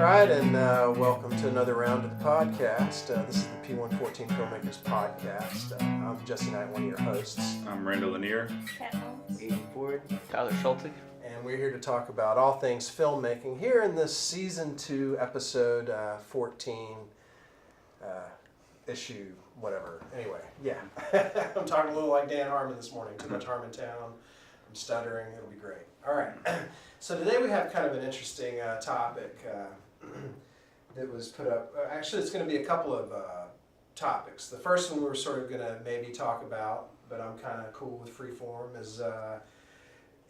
right, and welcome to another round of the podcast. This is the P114 Filmmakers podcast. I'm Jesse Knight, one of your hosts. I'm Randall Lanier. E14. Tyler Schulte. And we're here to talk about all things filmmaking here in this season 2, episode 14, issue, whatever. Anyway, yeah. I'm talking a little like Dan Harmon this morning. Too much Harmontown. I'm stuttering. It'll be great. All right. So today we have kind of an interesting topic that was put up. Actually, it's going to be a couple of topics. The first one we were sort of going to maybe talk about, but I'm kind of cool with freeform,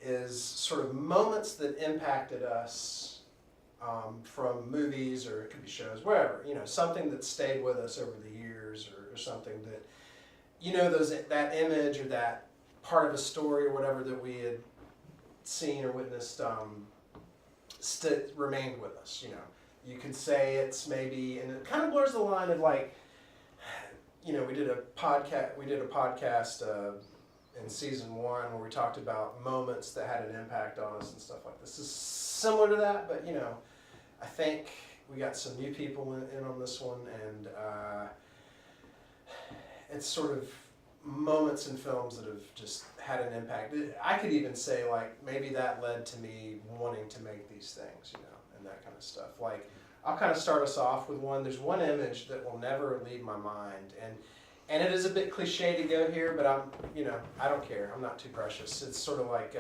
is sort of moments that impacted us from movies, or it could be shows, wherever. You know, something that stayed with us over the years, or something that, you know, that image or that part of a story or whatever that we had seen or witnessed remained with us. You know, you could say it's maybe, and it kind of blurs the line of, like, you know, we did a podcast in season 1 where we talked about moments that had an impact on us and stuff like this. This is similar to that, but, you know, I think we got some new people in on this one, and it's sort of moments in films that have just had an impact. I could even say, like, maybe that led to me wanting to make these things, you know, and that kind of stuff. Like, I'll kind of start us off with one. There's one image that will never leave my mind, and it is a bit cliche to go here, but I don't care. I'm not too precious. It's sort of like,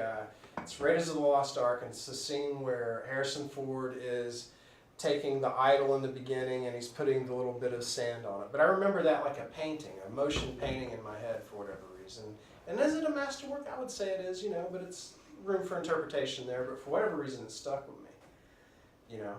it's Raiders of the Lost Ark, and it's the scene where Harrison Ford is taking the idol in the beginning and he's putting the little bit of sand on it. But I remember that like a painting, a motion painting in my head for whatever reason. And is it a masterwork? I would say it is, you know, but it's room for interpretation there. But for whatever reason, it stuck with me, you know.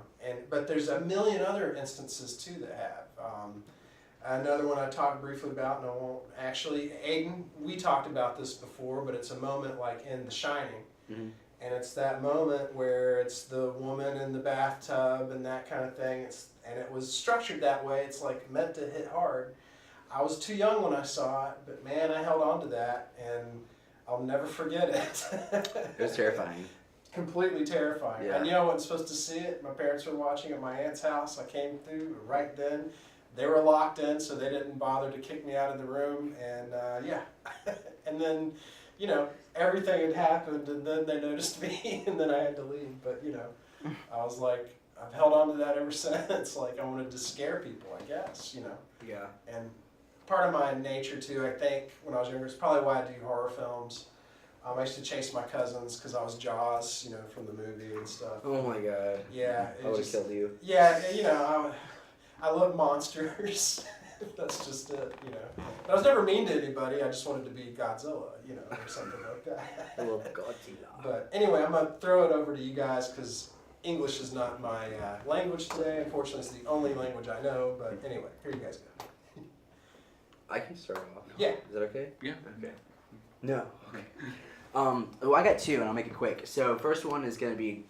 But there's a million other instances too that have. Another one I talked briefly about, and I won't actually, Aiden, we talked about this before, but it's a moment like in The Shining. Mm-hmm. And it's that moment where it's the woman in the bathtub and that kind of thing. And it was structured that way. It's like meant to hit hard. I was too young when I saw it, but man, I held on to that, and I'll never forget it. It was terrifying. Completely terrifying. Yeah. I knew I wasn't supposed to see it. My parents were watching at my aunt's house. I came through right then. They were locked in, so they didn't bother to kick me out of the room. And yeah, and then, you know, everything had happened, and then they noticed me, and then I had to leave. But, you know, I was like, I've held on to that ever since. Like, I wanted to scare people, I guess, you know. Yeah. And part of my nature, too, I think, when I was younger, it's probably why I do horror films. I used to chase my cousins because I was Jaws, you know, from the movie and stuff. Oh, my God. Yeah. I would have killed you. Yeah, you know, I love monsters. That's just it, you know. But I was never mean to anybody. I just wanted to be Godzilla, you know, or something like that. I love Godzilla. But anyway, I'm going to throw it over to you guys because English is not my language today. Unfortunately, it's the only language I know. But anyway, here you guys go. I can start off. Yeah. Is that okay? Yeah. Okay. No. Okay. Well, I got two, and I'll make it quick. So first one is going to be,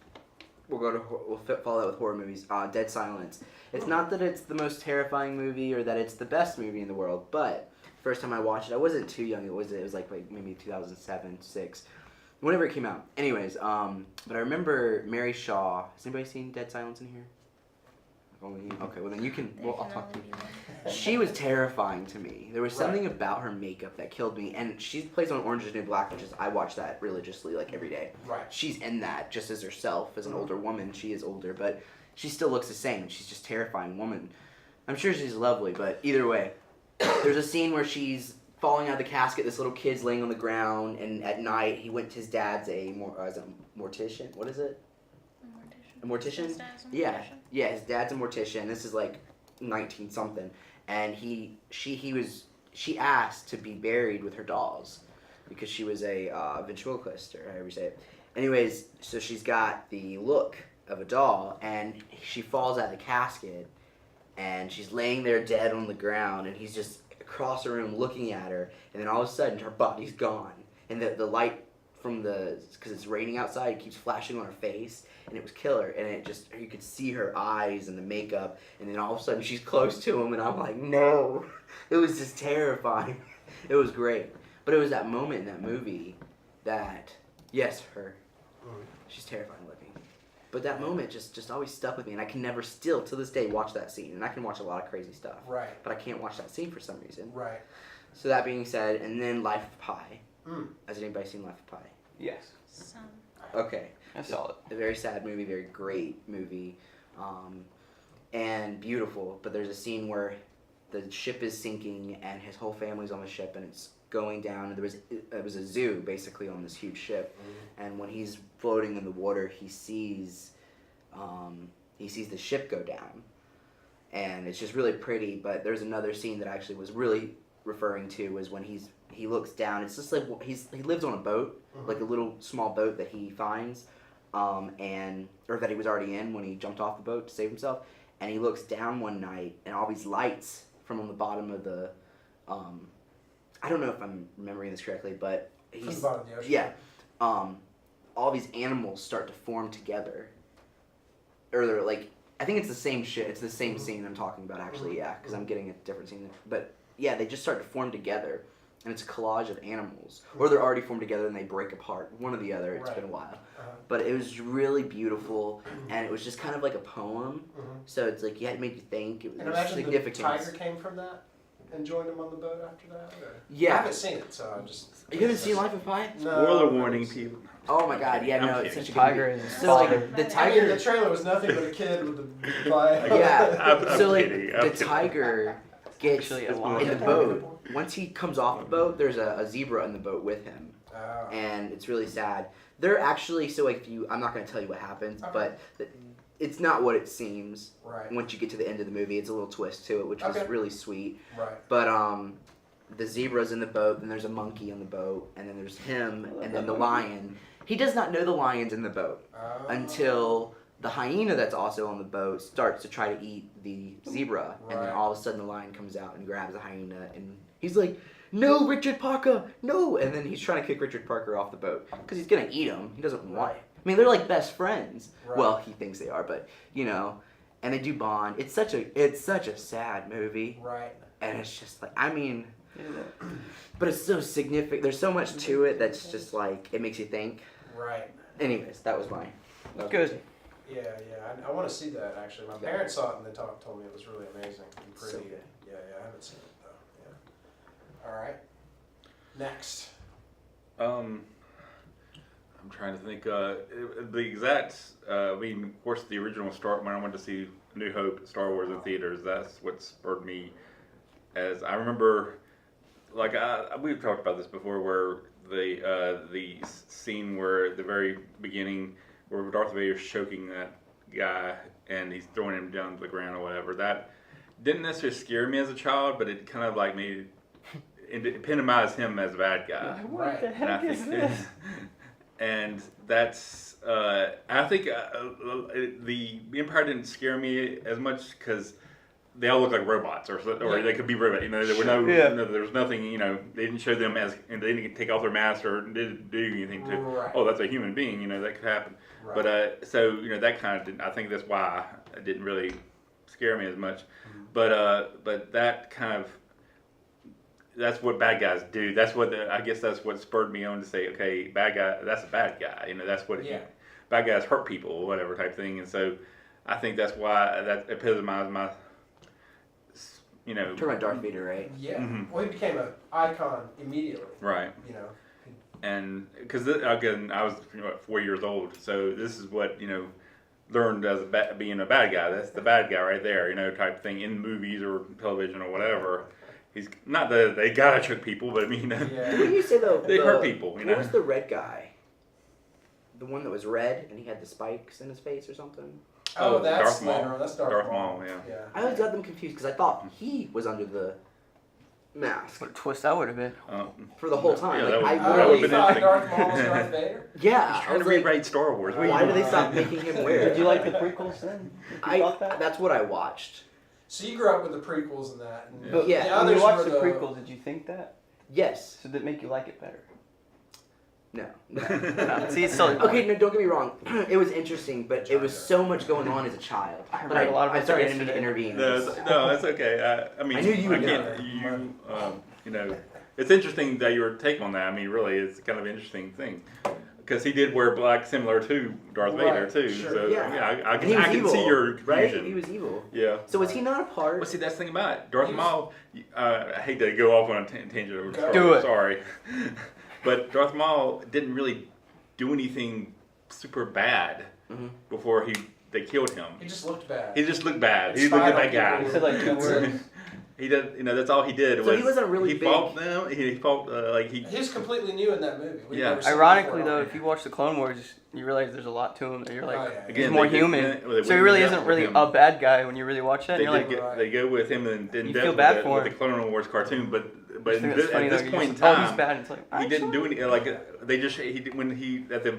we'll follow that with horror movies. Dead Silence. It's not that it's the most terrifying movie or that it's the best movie in the world, but first time I watched it, I wasn't too young. It was like maybe 2007, 6, whenever it came out. Anyways, but I remember Mary Shaw. Has anybody seen Dead Silence in here? Only you? Okay, well then you can. Well, I'll talk to you. She was terrifying to me. There was something about her makeup that killed me, and she plays on Orange Is the New Black, which is, I watch that religiously, like, every day. Right. She's in that just as herself, as an older woman. She is older, but she still looks the same. She's just a terrifying woman. I'm sure she's lovely, but either way, there's a scene where she's falling out of the casket. This little kid's laying on the ground, and at night he went to his dad's a mortician. What is it? A mortician? His dad's a mortician? Yeah, his dad's a mortician. This is like 19 something, and she asked to be buried with her dolls because she was a ventriloquist, or however you say it. Anyways, so she's got the look of a doll, and she falls out of the casket, and she's laying there dead on the ground, and he's just across the room looking at her, and then all of a sudden her body's gone, and the light from because it's raining outside, it keeps flashing on her face, and it was killer, and it just, you could see her eyes and the makeup, and then all of a sudden she's close to him, and I'm like, no. It was just terrifying. It was great. But it was that moment in that movie that, yes, her. She's terrifying looking. But that moment just always stuck with me, and I can never still to this day watch that scene. And I can watch a lot of crazy stuff, Right. but I can't watch that scene for some reason. Right. So that being said, and then Life of Pi. Mm. Has anybody seen Life of Pi? Yes. Some. Okay. I saw it. A very sad movie, very great movie, and beautiful. But there's a scene where the ship is sinking and his whole family's on the ship and it's going down. And it was a zoo basically on this huge ship. And when he's floating in the water, he sees the ship go down, and it's just really pretty. But there's another scene that I actually was really referring to was when he looks down. It's just like he lives on a boat, like a little small boat that he finds. Or that he was already in when he jumped off the boat to save himself, and he looks down one night, and all these lights from on the bottom of the, I don't know if I'm remembering this correctly, but From the bottom of the ocean. yeah, all these animals start to form together, or they're like, I think it's the same shit. It's the same scene I'm talking about actually, yeah, because I'm getting a different scene, but yeah, they just start to form together. And it's a collage of animals. Or they're already formed together and they break apart. One or the other. It's been a while. But it was really beautiful. And it was just kind of like a poem. So it's like, yeah, it made you think. It was And imagine significant. the tiger came from that and joined him on the boat after that? Or? Yeah. I haven't seen it, so I'm just... You haven't seen Life of Pi? No. Spoiler warning, people. Oh my god, yeah, I'm no, it's kidding. such a Tiger good movie. is So like, father. the I tiger... mean, the trailer was nothing but a kid with the pie. Yeah. I'm So like, kidding. the tiger gets Actually, in a lot. the boat. Once he comes off the boat, there's a zebra in the boat with him. Oh. And it's really sad. They're actually, so like, I'm not going to tell you what happens, Okay. but it's not what it seems. Right. Once you get to the end of the movie, it's a little twist to it, which was Okay. really sweet. Right. But the zebra's in the boat, then there's a monkey on the boat, and then there's him, and then the lion. He does not know the lion's in the boat Oh. until the hyena that's also on the boat starts to try to eat the zebra, and then Right. all of a sudden the lion comes out and grabs the hyena, and he's like, "No, Richard Parker, no!" And then he's trying to kick Richard Parker off the boat because he's gonna eat him. He doesn't want it. I mean, they're like best friends. Right. Well, he thinks they are, but you know, and they do bond. It's such a sad movie, Right. and it's just like, I mean, but it's so significant. There's so much to it that's just like it makes you think. Right. Anyways, that was mine. Good. Yeah, I want to see that actually. My parents saw it and they told me it was really amazing and pretty. So good. Yeah, I haven't seen it though. Yeah. All right. Next. I'm trying to think. The exact. I mean, of course, the original start when I went to see New Hope, Star Wars in theaters. That's what spurred me. As I remember, like we've talked about this before, where the scene where at the very beginning, where Darth Vader's choking that guy and he's throwing him down to the ground or whatever. That didn't necessarily scare me as a child, but it kind of like made it epitomized him as a bad guy. Right. the And I heck is think this? and that's I think the Empire didn't scare me as much because they all look like robots, or they could be robots. You know, there were there was nothing. You know, they didn't show them as, and they didn't take off their masks or didn't do anything to. Right. Oh, that's a human being. You know, that could happen. Right. But so you know, that kind of didn't. I think that's why it didn't really scare me as much. But that kind of. That's what bad guys do. That's what I guess that's what spurred me on to say, okay, bad guy. That's a bad guy. You know, that's what bad guys hurt people or whatever type thing. And so, I think that's why that epitomized my. You know. Talking about Darth Vader, right? Yeah. Mhm. Well, he became an icon immediately. Right. You know. And because again, I was 4 years old, so this is what learned as being a bad guy. That's the bad guy right there, type thing in movies or television or whatever. He's not that they gotta choke people, but I mean, Yeah. What do you say though? they hurt people. What was the red guy? The one that was red and he had the spikes in his face or something? Oh, that's Darth Maul. later on. That's Darth Maul. Yeah. I always got them confused because I thought he was under the mask What a twist that would have been. for the whole time. Yeah, Like, that Oh, would've you been thought interesting. Darth Maul was Darth Vader? yeah, He's I trying to was like, rewrite Star Wars. Why why do they stop making him wear? Did you like the prequels then? Did you thought that? That's what I watched. So you grew up with the prequels and that. And But Yeah. the when others you watched were the prequels, did you think that? Yes. So did it make you like it better? No. No. See, it's still Okay, no, don't get me wrong. It was interesting, but it was so much going on as a child. I But read a lot I about started the to internet. intervene. No, that's okay. I mean, I knew you would can't. It's interesting that your take on that. I mean, really, it's kind of an interesting thing. because he did wear black, similar to Darth Vader Right, too. sure. So Yeah. yeah, I And he was can evil, see your right? confusion. He was evil. Yeah. So was he not a part? Well, see, that's the thing about it. Darth He was- Maul, I hate to go off on a tangent over Star Do Wars, it. sorry. But Darth Maul didn't really do anything super bad Mhm. before they killed him. He just looked bad. He just looked bad. He It's looked fine at that on guy. people. He said like 2 That's it. words. He did, that's all he did. So he wasn't really he big. fought them. He fought He was completely new in that movie. We've Yeah. never seen him Ironically, before. though, if you watch the Clone Wars, you realize there's a lot to him. That you're like, Oh, yeah. he's Again, more they- human. they So he really went isn't with really him. a bad guy when you really watch that. They, You're like, they go with him in You depth feel bad with, for the him. Clone Wars cartoon, but I in think this, that's funny, at this though, point in you're just, oh, he's time, bad. And it's like, he didn't do any like they just he did- when he at the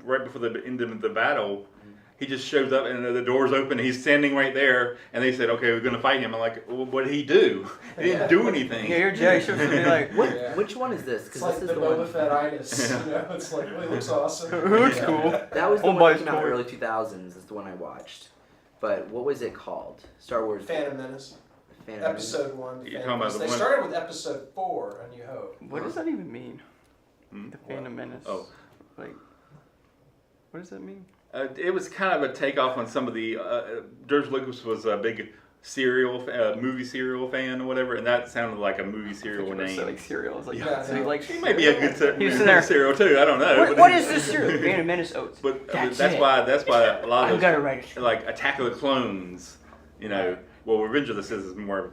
right before the end of the battle. He just shows up and the door's open. He's standing right there, and they said, "Okay, we're gonna fight him." I'm like, well, "What did he do? He didn't do anything." Yeah, you're Jay. Should be like, What? Yeah. Which one is this? It's Because like this the is the Boba one. Fett-itis. You know, it's like, it looks awesome. It looks cool. That was the Oh, one my that came out in the story. early 2000s. That's the one I watched. But what was it called? Star Wars. Phantom Menace. Phantom Menace? Episode 1. You're Phantom talking about Menace. the They one- started with episode 4, A New Hope. What does that even mean? Hmm? The Phantom Menace. Oh. Like, what does that mean? It was kind of a takeoff on some of the. George Lucas was a big movie serial fan or whatever, and that sounded like a movie serial Like name. cereal. It's like, Yeah, so he no. likes He may be a good He was in there. serial too. I don't know. but What is this cereal? Phantom Menace oats. But That's that's it. why a lot I've of got to those, write it. like Attack of the Clones. You know, well, Revenge of the Sith is more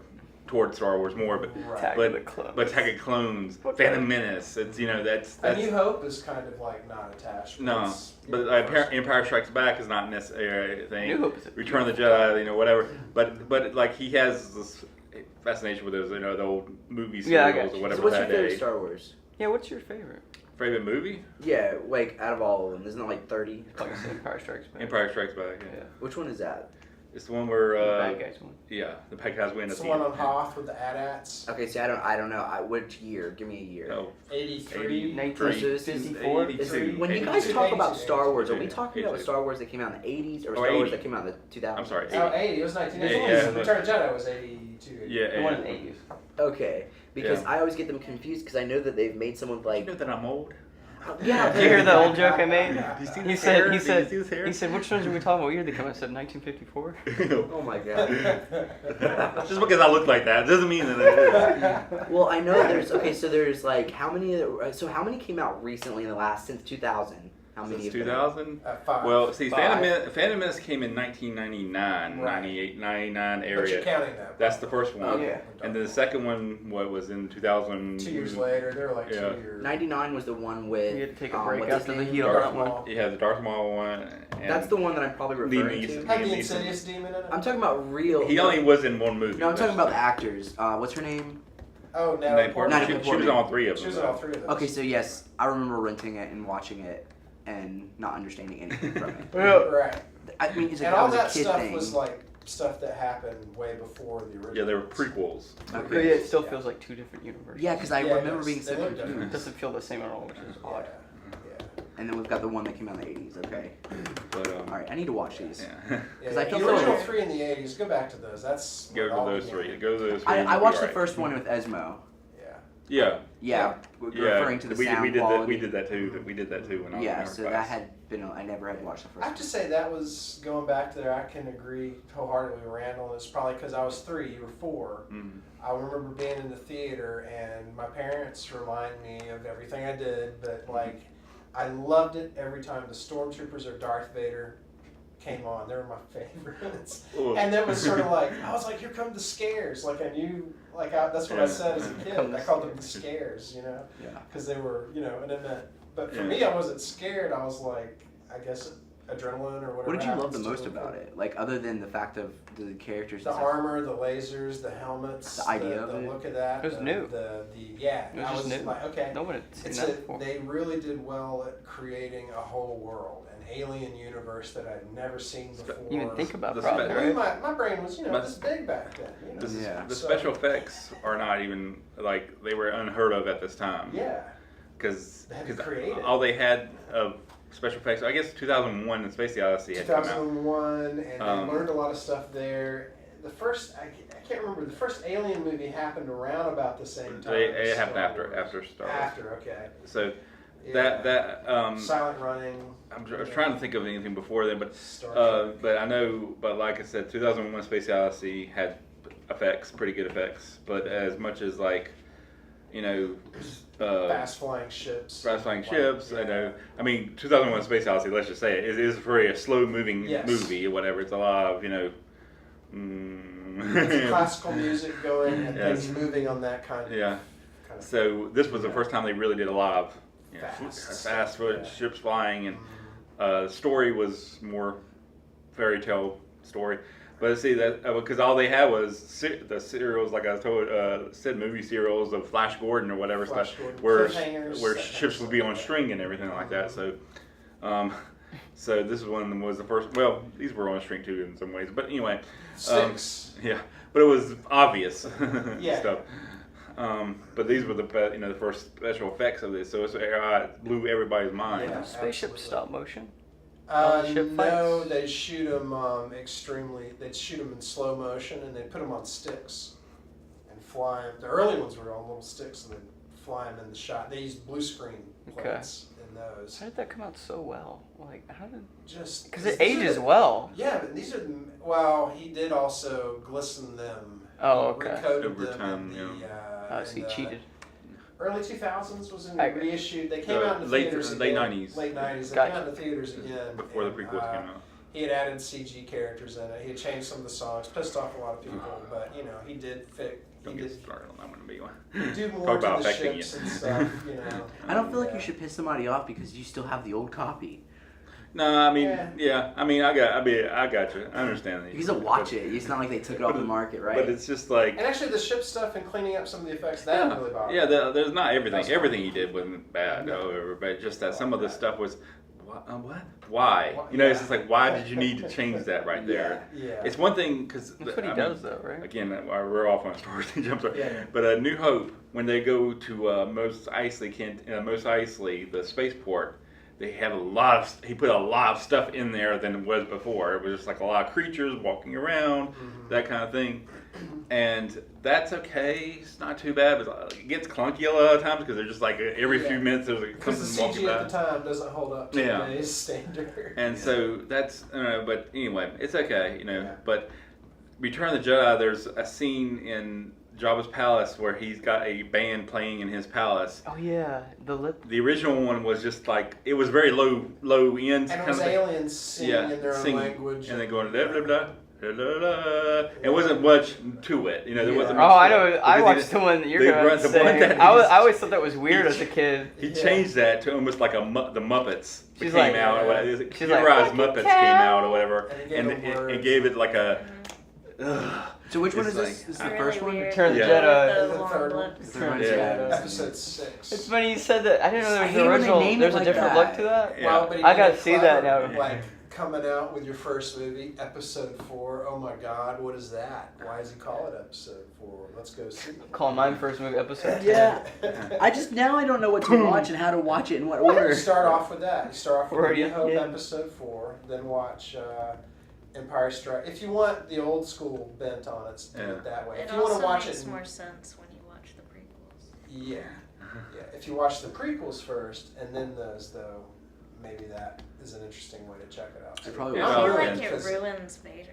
towards Star Wars more, but Attack but of the Clones. but Attack of Clones, What Phantom the- Menace. It's that's A New Hope is kind of like not attached. no, it's, you but know, Empire Strikes Back is not necessarily a thing. New Hope is a Return of the Jedi, whatever. But like he has this fascination with those, the old movie Yeah, I serials got or you. whatever So what's your that favorite day. Star Wars? Yeah, what's your favorite? Favorite movie? Yeah, like out of all of them, isn't it like 30? Like I said, Empire Strikes Back. Empire Strikes Back. Yeah. Yeah. Which one is that? It's the one where The bad guys one. yeah, the bad guys win. It's at the one end. on Hoth with the AT-ATs. Okay, see, I don't know. Which year? Give me a year. Oh, 83. 1954. 82. When you 82. guys talk about 82. Star Wars, are we 82. talking about Star Wars that came out in the 80s or Oh, Star Wars 80. that came out in the 2000s? I'm sorry. Oh, 80. It was 1980. Yeah, yeah. Return of the Jedi was 82. Yeah, The one in yeah. the 80s. Okay, because Yeah. I always get them confused because I know that they've made someone You like know that I'm old. yeah. Did you hear the old joke I made? Do you see He this said, hair? he Do said, you see this hair? he said, which ones are we talking about? What year did they come out? I said 1954. Oh my god. Just because I look like that doesn't mean that it is. Well, I know there's okay. So there's like how many? So how many came out recently in the last since 2000? How many? Since of them? 2000? 5. Well, see, Five. Phantom Menace came in 1999, Right. 98, 99 But you're area. counting that. That's the first one. Okay. And then the second one, was in 2000? 2 years later, they were like Yeah. 2 years. 99 was the one with. We had to take a break what's his after the name? heat on Darth that one. Maul. You have the Darth Maul one. And That's the one that I'm probably referring Neeson. to. Had the Neeson. Insidious demon in it? I'm talking about real. He only was in one movie. No, I'm talking about the actors. What's her name? Oh, no. Natalie Portman. Natalie She was Portman. on all three of them. She was in all 3 of those. Okay, so yes, I remember renting it and watching it and not understanding anything from it. Right. I mean, it's like And that all was a that kid stuff thing. was like stuff that happened way before the original. Yeah, they were prequels. But Okay. yeah, it still feels like 2 different universes. Yeah, because I Yeah, remember yes, being they so look It different. confused. doesn't feel the same at all, which is odd. Yeah. And then we've got the one that came out in the 80s. Okay. But, All right, I need to watch these. yeah. 'Cause I the feel original like- 3 in the 80s, go back to those. That's Go where it all to those began. three. Go to those three. I and you'll watched be the right. first one with Esmo. Yeah. Yeah, Yeah. referring to the sound we did quality. that. We did that too. We did that too when I was in Yeah, our so class. that had been. I never had watched the I first have one. to say that was, going back to there, I can agree wholeheartedly with Randall. It's probably because I was 3, you were 4. Mhm. I remember being in the theater and my parents remind me of everything I did, but like, I loved it every time the Stormtroopers or Darth Vader came on. They were my favorites. Ooh. And that was sort of like, I was like, here come the scares. Like I knew, like that's what I Yeah. said as a kid. Come the I called them the scares, you know, Yeah. because they were, and it meant, but for Yeah. me, I wasn't scared. I was like, I guess adrenaline or whatever. What did you love happens the to most them. about it? Like other than the fact of the characters. The and stuff? armor, the lasers, the helmets, The idea the of it. look of that. It was the, new. Yeah, It was I just was new. like, okay. No one had seen It's that before. they really did well at creating a whole world, an alien universe that I'd never seen before. You even think about The probably, spe- I mean, right? my brain was, But- this big back then. You know? The, Yeah. the So- special effects are not even like they were unheard of at this time. Yeah. Because They had to create it. all they had of special effects. I guess 2001 and Space Odyssey had come out. 2001, and Um, I learned a lot of stuff there. The first, I can't remember, the first Alien movie happened around about the same time. It as happened Star after Wars. Star Wars. After, okay. So Silent Running. I was trying to think of anything before then, but Star Trek. but I know, but like I said, 2001: Space Odyssey had effects, pretty good effects, but as much as like, you know, Fast flying ships. I know. I mean, 2001: Space Odyssey. Let's just say it is very a slow moving Yes. movie or whatever. It's a lot of, you know. It's classical music going and Yes. things moving on that kind of. Yeah. Kind of So this was the first time they really did a lot of, you know, Fast fast stuff, yeah. ships flying, and the story was more fairy tale story. But see that because all they had was the serials, like I told, said movie serials of Flash Gordon or whatever Flash stuff, Gordon, where cliffhangers, where that ships kind of would be stuff, on yeah. string and everything like that. So, so this one was the first. Well, these were on string too in some ways, but anyway, Six. yeah. But it was obvious Yeah. stuff. But these were the the first special effects of this, so it blew everybody's mind. Yeah. Spaceship absolutely. stop motion. All the ship No, fights? they shoot them they'd shoot them in slow motion and they'd put them on sticks and fly them. The early ones were on little sticks and they'd fly them in the shot. They used blue screen Okay. plates in those. How did that come out so well? Like, how did? Just Because it these are ages the- well. Yeah, but these are well. He did also glisten them. Oh, He okay. recoated Over them time, in the, Oh, so he cheated. Early 2000s was in I- reissued. They came out in the late theaters late again. 90s. Late 90s. They Gotcha. came out in the theaters again. Before the and, prequels came out. He had added CG characters in it. He had changed some of the songs, pissed off a lot of people, but you know he did fit. Don't He get did started on that one, be one. do more Talk to about the affecting ships you. and stuff. You know. I don't feel like Yeah. you should piss somebody off because you still have the old copy. No, I mean, Yeah. yeah. I mean, I got you. I understand that. You can still watch it. It's not like they took it off the market, right? But it's just like, And actually, the ship stuff and cleaning up some of the effects that didn't really bother. yeah. me. There's not everything. That's fine. Everything he did wasn't bad, No. however, but just that some of the Bad. stuff was, what? Why? Why- You know, it's yeah. just like, why did you need to change that right there? Yeah. It's one thing because That's what he does, though, right? Again, we're off on Star Wars jump sorry. Yeah. But New Hope, when they go to Mos Eisley, the spaceport, they have he put a lot of stuff in there than it was before. It was just like a lot of creatures walking around, that kind of thing. And that's okay. It's not too bad, but it gets clunky a lot of times because they're just like every few minutes there's like Because the something walking CG by. at the time doesn't hold up to Yeah. today's standard. And so that's, but anyway, it's okay, Yeah. But Return of the Jedi, there's a scene in Jabba's palace where he's got a band playing in his palace. Oh yeah, the lip. The original one was just like, it was very low end. And it was aliens singing in their own singing, language. and then going blah blah blah. Blah, blah, blah. It wasn't much to it, there Yeah. wasn't. Oh, much I to know. it. I Because watched the one that you're they going run to the one say. that I he's- always thought that was weird as a kid. He Yeah. changed that to almost like the Muppets She's came like- out. Or whatever. she's like, Pureeyes "Fucking Muppets cow." came out or whatever, And it gave and them it words. gave it like a. So which one It's is this? like- This is the Really first one? weird. Return of the Yeah. Jedi. The The long third one. lips. Return of the Yeah. Jedi. Episode 6. It's funny you said that. I didn't know there I was hate an when they original. name it There's a like different that. look to that. Yeah. Well, but he I made gotta it see that clever, now. Like coming out with your first movie, episode 4. Oh my God, what is that? Why does he call it episode 4? Let's go see. Call mine first movie episode. Yeah. I don't know what to watch and how to watch it in what order. You start off with that. You start off with Right, New yeah. Hope Yeah. episode 4, then watch Empire Strike. If you want the old school bent on it, do Yeah. it that way. It If you want also to watch makes it, more sense when you watch the prequels. yeah, yeah. If you watch the prequels first and then those, though, maybe that is an interesting way to check it out. I probably Yeah, I will. feel well, like then, it ruins Vader.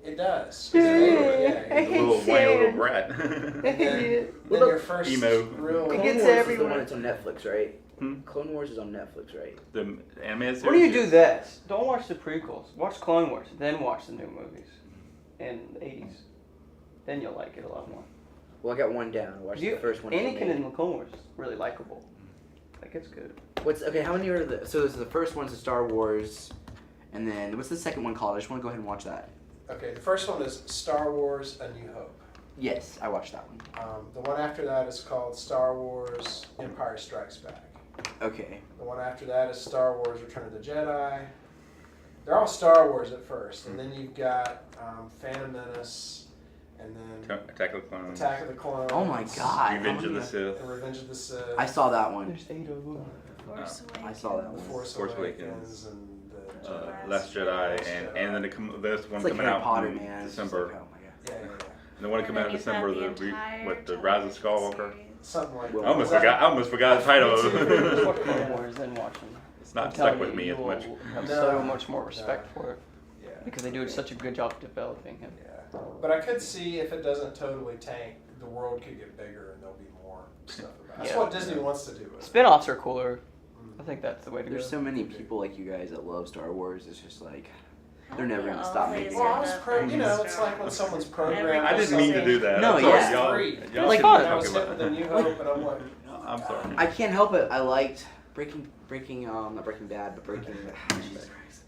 It does. Yeah. Yeah. He's a little whiny little brat. And then your first Emo. real. Clone gets Wars is the everyone. one that's on Netflix, right? Hmm? Clone Wars is on Netflix, right? The animated series. What do you do this? Don't watch the prequels. Watch Clone Wars, then watch the new movies in the 80s. Then you'll like it a lot more. Well, I got one down. Watch the first one. Anakin made. in the Clone Wars is really likable. Like, it's good. How many are the? So this is the first one's the Star Wars, and then what's the second one called? I just want to go ahead and watch that. Okay, the first one is Star Wars: A New Hope. Yes, I watched that one. The one after that is called Star Wars: Empire Strikes Back. Okay. The one after that is Star Wars: Return of the Jedi. They're all Star Wars at first, and then you've got Phantom Menace, and then Attack of the Clones. Attack of the Clones. Oh my God. Revenge of the Sith. And Revenge of the Sith. I saw that one. There's 8 of them. Force Awakens. I saw that The one. Force Force Awakens and the Jedi. Last Jedi, and then this one It's like coming Harry out Potter, in man. It's just December. like, oh my God. Yeah, yeah, yeah. the one And coming out then in you've got December, the entire the Rise of television Skywalker. series. Something like Well, that. I almost Was that- forgot the title. Me too. Just watch Clone Wars, then watch them. It's not I'm stuck telling with you, me you as will much. have No. so much more respect No. for it Yeah. because they do such a good job of developing him. Yeah. But I could see if it doesn't totally tank, the world could get bigger and there'll be more stuff about it. That's Yeah. what Disney wants to do with it. Spin-offs are cooler. I Mm. think that's the way to go. There's so many people like you guys that love Star Wars. It's just like Oh, they're never yeah, gonna stop always making Well, I it. was you know, it's like when someone's programmed. Every- I didn't mean to do that. No, I'm sorry, yeah. y'all. Free. Y'all Like shouldn't fun. be I was talking hit with a New about Hope, and I'm like, No, I'm sorry. I can't help it. I liked not Breaking Bad, but Jesus Christ,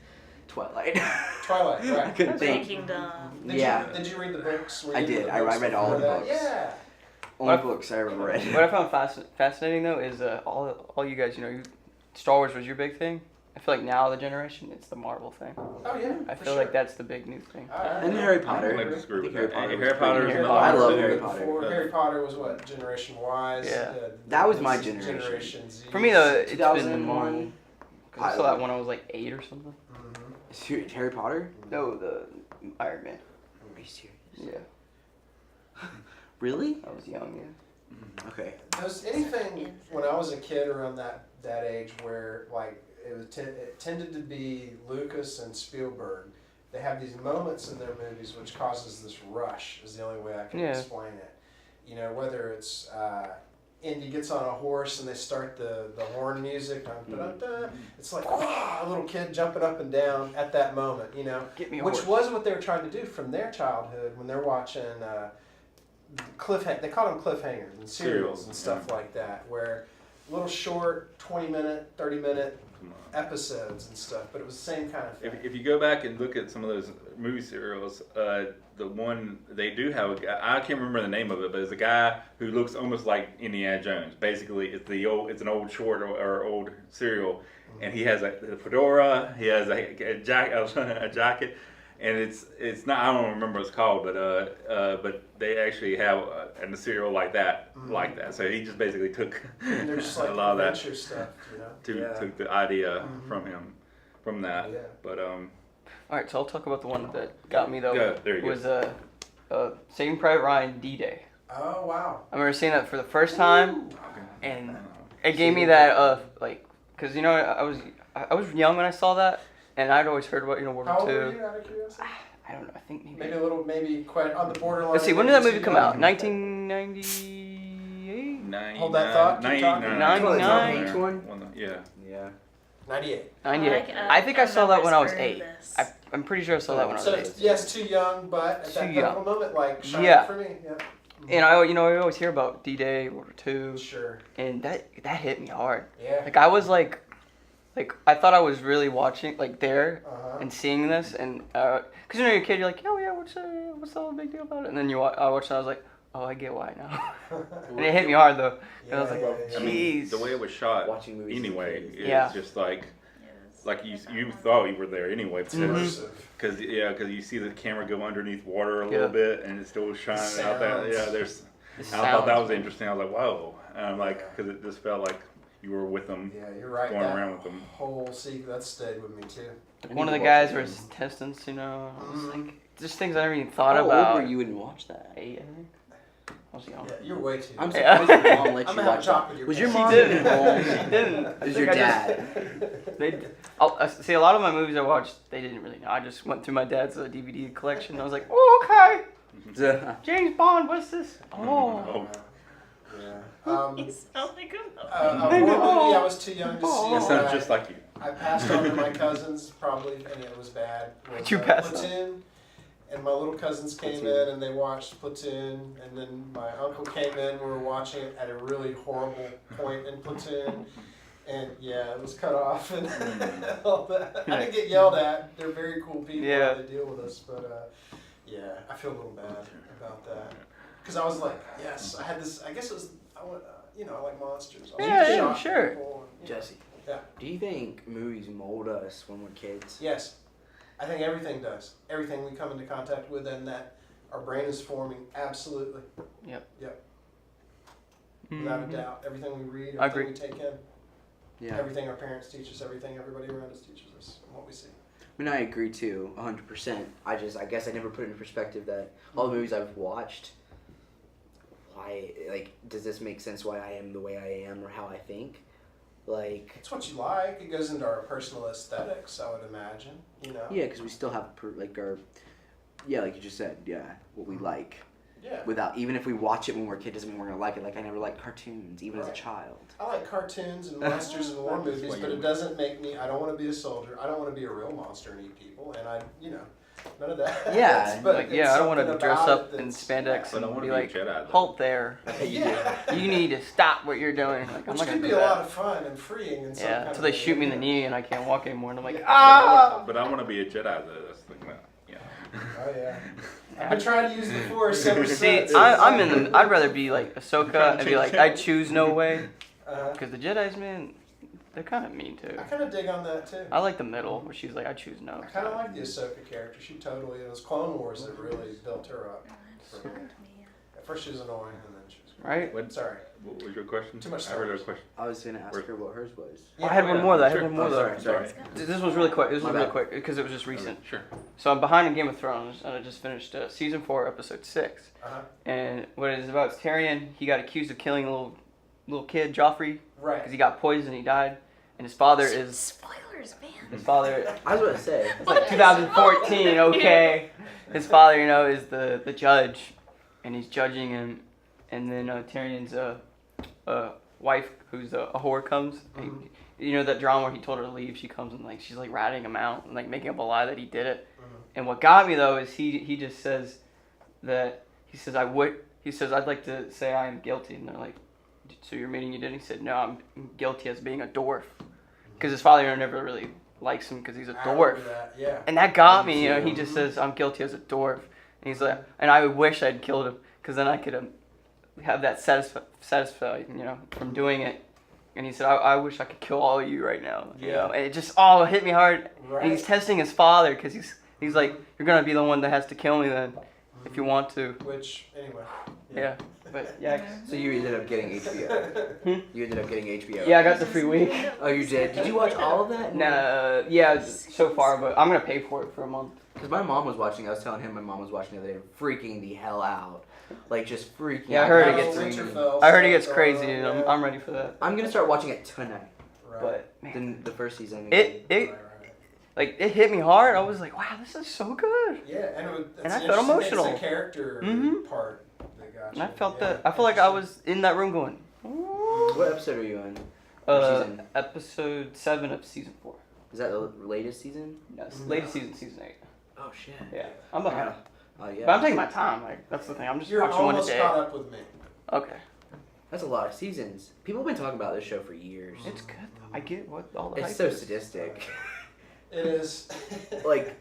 Twilight. Twilight, I right? couldn't think. Kingdom. Did you read the books? Were I you into did. the I books read all before the that? books. Yeah. Only What- books I ever read. What I found fascinating though is all you guys, Star Wars was your big thing. I feel like now the generation, it's the Marvel thing. Oh yeah. I for feel sure. like that's the big new thing. And Harry I Potter. don't disagree with Harry that. Potter. Harry Potter is Harry another I love one. Harry Before, Potter. Harry Potter was what, Generation Y? Yeah. That was my this is generation. Z. For me though, it's been 2001. Cause I saw that when I was like 8 or something. Mhm. Harry Potter? No, the Iron Man. Are you serious? Yeah, Really? I was young. Yeah. Okay. Does anything when I was a kid around that age where like it tended to be Lucas and Spielberg. They have these moments in their movies which causes this rush. Is the only way I can Yeah. explain it. Whether it's Indy gets on a horse and they start the horn music. Dun-dun-dun. It's like a little kid jumping up and down at that moment. Get me a Which horse. was what they were trying to do from their childhood when they're watching they call them cliffhangers and serials and stuff like that, where little short 20-minute, 30-minute episodes and stuff, but it was the same kind of thing. If you go back and look at some of those movie serials, the one they do have a guy, I can't remember the name of it, but it's a guy who looks almost like Indiana Jones. Basically, it's an old short or old serial, and he has a fedora, he has a jacket, and it's not, I don't remember what it's called, but they actually have a serial like that. So he just basically took And they're just like a lot of that. adventure stuff, Took the idea from that. Yeah. But All right, so I'll talk about the one that got me though. Go, there you go. Was Saving Private Ryan D-Day. Oh wow. I remember seeing that for the first time, okay. and it gave me that cause I was young when I saw that, and I'd always heard about World How old War were II. you, out of curiosity? I don't know. I think Maybe quite on the borderline. Let's see. When did that movie too come young? out? 1998. Hold that thought, keep talking. 99. Yeah. Yeah. 98. 98. Like, I think I saw that when I was heard 8. this. I'm pretty sure I saw that when I was So 8. yes, too young, but at that Too pivotal moment, like shine Yeah. for me. Yeah. And I always hear about D-Day, World War II, Sure. and that hit me hard. Yeah. Like I was like I thought I was really watching there Uh-huh. and seeing this, and cause you're a kid, you're like, oh yeah, what's the whole big deal about it? And then I watched it, I was like, oh, I get why now. And it hit me hard though. And I was like, I mean, jeez. the way it was shot, Watching movies. anyway, as a kid. it's Yeah. just like Yes. you thought you were there anyway, Immersive. because you see the camera go underneath water a little bit, and it's still shining out there. Sounds. Yeah, there's. The I thought that sounds, was man. interesting. I was like, whoa, and I'm like, because it just felt like you were with them, Yeah, you're right. going that around with them. whole sequence that stayed with me too. Like I one of need the to watch guys it were again. his intestines, I was Mhm. like, just things I never even thought How about. old were you when you watched that? 8, I think. I was young. Yeah, you're way too. I'm young. Yeah. surprised your mom let I'm you gonna have watch to talk that. with your Was your parents. mom She didn't. involved? She didn't. I It was think your I just- dad. see, a lot of my movies I watched, they didn't really know. I just went through my dad's DVD collection. I was like, oh, okay. James Bond, what's this? Oh. Yeah. You sound like a A war movie I was too young to see. Oh. That but sounds just like you. I passed on to my cousins probably, and it was bad. Was, You passed on? Platoon, and my little cousins came in and they watched Platoon, and then my uncle came in. We were watching it at a really horrible point in Platoon, and yeah, it was cut off and all that. I didn't get yelled at. They're very cool people. Yeah. They deal with us, but yeah, I feel a little bad about that because I was like, yes, I had this. I guess it was. I like monsters. I Yeah, like to yeah, shock sure. people and, Jesse. Yeah. Do you think movies mold us when we're kids? Yes, I think everything does. Everything we come into contact with, and that our brain is forming. Absolutely, without a Mhm. doubt. Everything we read, I everything agree. we take in, Yeah. everything our parents teach us, everything everybody around us teaches us, and what we see. I mean, I agree too, 100%. I guess I never put it in perspective that all the movies I've watched, why, like, does this make sense why I am the way I am or how I think? Like, It's what you like. It goes into our personal aesthetics, I would imagine. You know. yeah, because we still have like our, yeah, like you just said, yeah, what we like. Yeah. Without, even if we watch it when we're a kid, doesn't mean we're gonna like it. Like, I never liked cartoons, even as a Right. child. I like cartoons and monsters and war That's just movies, what but you- it doesn't make me. I don't want to be a soldier. I don't want to be a real monster and eat people. And I, none of that. Yeah, But like it's I don't want to something dress about up it in that's- spandex But I and want be to be a like, Jedi. though. halt there. Yeah. You need to stop what you're doing. Like, I'm Which not could gonna be do a lot that. of fun and freeing and Yeah, some until they shoot me in the knee and I can't walk anymore, and I'm like, Yeah. ah! But I want to be a Jedi though. That's the thing. Yeah. Oh yeah. I've been trying to use the Force ever See, since. I'm in the. I'd rather be like Ahsoka and be like, I choose no way, Uh, because the Jedi's, man, they're kind of mean too. I kind of dig on that too. I like the middle where she's like, I choose no. I kind of like the Ahsoka character. She totally. It was Clone Wars that really built her up. For me. At first she was annoying, and then she was great. Right? What, Sorry. what was your question? Too much I heard Star a question. I was gonna ask her what hers was. I had one more though. I had Sure. one more Oh, though. sorry. This was really quick. This My was really bad. quick because it was just recent. Sure. So I'm behind in Game of Thrones, and I just finished season 4, episode 6. Uh-huh. And what it is about is Tyrion. He got accused of killing a little kid, Joffrey, Right. because he got poisoned. He died, and his father is Spoilers, man. his father. I was gonna say. It's like 2014, okay. His father, is the judge, and he's judging him, and then Tyrion's wife, who's a whore, comes. Mhm. You know that drama where he told her to leave. She comes and like she's like ratting him out and like making up a lie that he did it. Mhm. And what got me though is he just says that he says I'd like to say I am guilty, and they're like, so you're admitting you did? He said no, I'm guilty as being a dwarf, because his father never really likes him because he's a I dwarf. remember that. Yeah. And that got me, Yeah. he just says, I'm guilty as a dwarf. And he's like, and I wish I'd killed him, because then I could have that satisfied, from doing it. And he said, I wish I could kill all of you right now, Yeah. And it just, hit me hard. Right. And he's testing his father, because he's like, you're going to be the one that has to kill me then, if you want to. Which anyway. Yeah. But, yeah. So you ended up getting HBO. You ended up getting HBO. Yeah, I got the free week. Oh, you did? Did you watch all of that? Nah, yeah, so far, but I'm going to pay for it for a month. Because my mom was watching. I was telling him my mom was watching the other day, freaking the hell out, like just freaking. Yeah, I out. heard it Now gets- Winterfell I heard it gets stuff crazy, going and on, I'm ready for that. I'm gonna start watching it tonight. Right. But, man, The first season. it Right. like it hit me hard. I was like, wow, this is so good. Yeah, and And I felt emotional. It's the character Mhm. part that got And you. I felt Yeah. that. I felt like I was in that room going. "Ooh." What episode are you in? Or season? Episode 7 of season 4. Is that the latest season? Yes, Mhm. latest season, season 8. Oh shit. Yeah, I'm behind. Oh yeah. But I'm taking my time. Like that's the thing. I'm just You're watching one a almost day. caught up with me. Okay, That's a lot of seasons. People have been talking about this show for years. it's good though. I get what all the It's hype so is. sadistic. It is. Like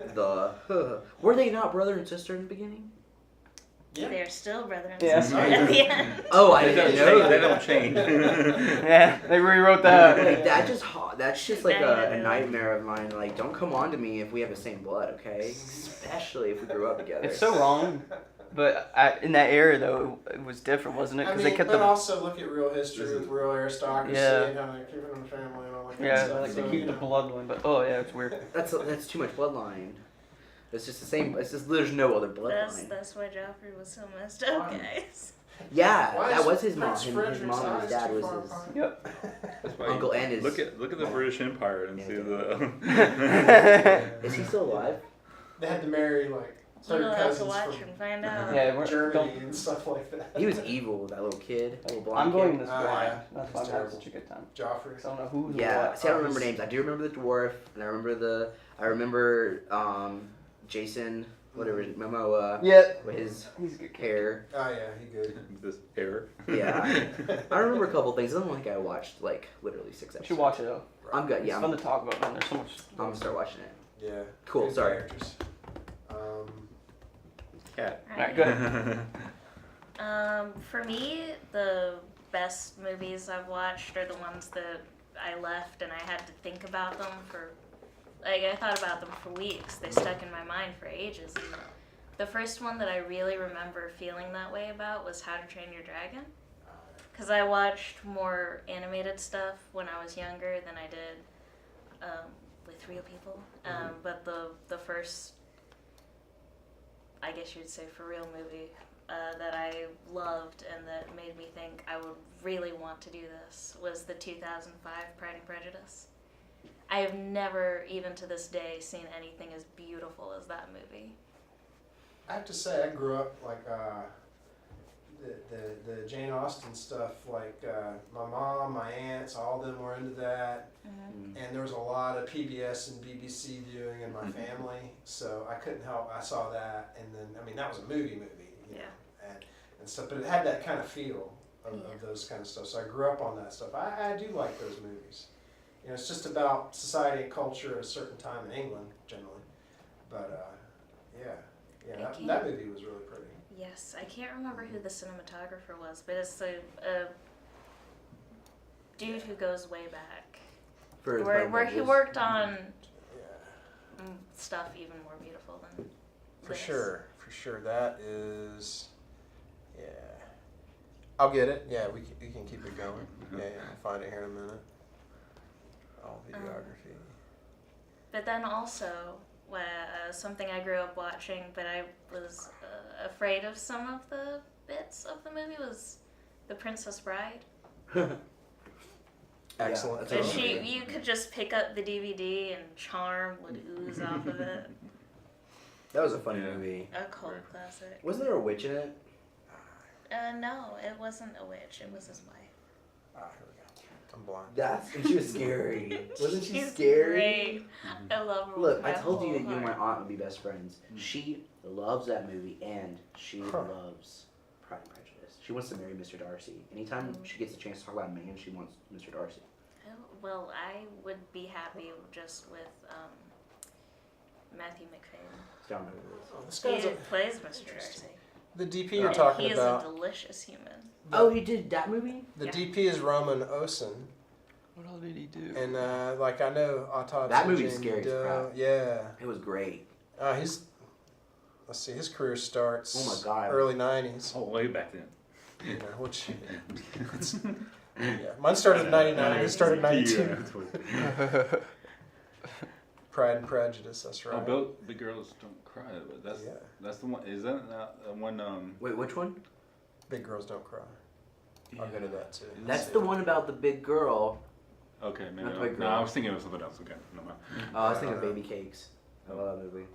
were they not brother and sister in the beginning? Yeah. They're still brother and Yeah. sister at the end. Oh, I They don't didn't know change. They that. don't change. Yeah, they rewrote that. Like that's just like a Bad. nightmare of mine. Like, don't come on to me if we have the same blood, okay? Especially if we grew up together. It's so wrong. But in that era though, it was different, wasn't it? I Because mean, they kept but the also look at real history with real aristocracy Yeah. and how they keep it in the family and all that kind yeah, of stuff. like so, they keep the bloodline. But yeah, it's weird. That's too much bloodline. It's just the same. It's just there's no other bloodline. That's why Joffrey was so messed up, guys. Yeah, Why that is was his mom. Prince His Frederick's mom and his eyes dad too was far his apart? Yep. That's why uncle and his. Look at the British Empire and Yeah. see the. Is he still alive? They had to marry like third You'll have to cousins watch from and find out. Yeah, Germany don't. and stuff like that. He was evil, that little kid, that little blonde I'm going kid. this Oh, blind. yeah. That's why I'm It's having terrible. such a good time. Joffrey. 'Cause I don't know who's Yeah, what. see, I don't remember names. I do remember the dwarf, and I remember Jason, whatever, Momoa, Yeah. with his He's a good kid. hair. Oh yeah, he good. This error. Yeah. I remember a couple things. I don't think I watched like literally 6 You episodes. should watch it though. I'm good. It's Yeah, fun to talk about, man. There's so much. I'm gonna start watching it. Yeah. Cool, Good sorry. characters. Cat. Alright, go ahead. For me, the best movies I've watched are the ones that I left and I had to think about them for, like, I thought about them for weeks. They stuck in my mind for ages. And the first one that I really remember feeling that way about was How to Train Your Dragon. Because I watched more animated stuff when I was younger than I did with real people. But the first I guess you would say for real movie that I loved and that made me think I would really want to do this was the 2005 Pride and Prejudice. I have never, even to this day, seen anything as beautiful as that movie. I have to say, I grew up like the Jane Austen stuff. Like my mom, my aunts, all of them were into that, and there was a lot of PBS and BBC viewing in my family. So I couldn't help. I saw that, and then I mean that was a movie, you know, and stuff. But it had that kind of feel of those kind of stuff. So I grew up on that stuff. I do like those movies. You know, it's just about society and culture at a certain time in England, generally. But that movie was really pretty. Yes, I can't remember who the cinematographer was, but it's a dude who goes way back. Where he worked on stuff even more beautiful than For this. sure. That is, I'll get it. Yeah, we can keep it going. Yeah, I'll find it here in a minute. All videography. But then also, something I grew up watching, but I was afraid of some of the bits of the movie was The Princess Bride. Excellent. Yeah, And you could just pick up the DVD and charm would ooze off of it. That was a funny movie. A cult classic. Wasn't there a witch in it? No, it wasn't a witch. It was his wife. Here we go. I'm blind. And she was scary. Wasn't she She's scary? Great. I love her. Look, with I my told you whole that you and my heart. aunt would be best friends. She loves that movie, and she loves Pride and Prejudice. She wants to marry Mr. Darcy. Anytime she gets a chance to talk about a man, she wants Mr. Darcy. Oh, well, I would be happy just with Matthew McFadden. Don't know who it is. This He guy's plays Mr. Darcy. the DP you're talking He is about. a delicious human. Oh, he did that movie? The Yeah. DP is Roman Osen, What all did he do? and like I know Autopsy. That movie's Jane scary as Doe. crap. Yeah. It was great. He's. Let's see. His career starts. Oh my God. Early '90s. Oh, way back then. You know, which. Mine started in '99. His started in '92. Pride and Prejudice. That's right. Oh, Big Girls Don't Cry. That's Yeah. that's the one. Is that the one? Wait, which one? Big Girls Don't Cry. I'll go to that too. That's the one about the big girl. Okay, maybe. Not the Big No, Girl. I was thinking of something else. Okay, no mind. Oh, I was thinking of Baby Cakes. I love that movie.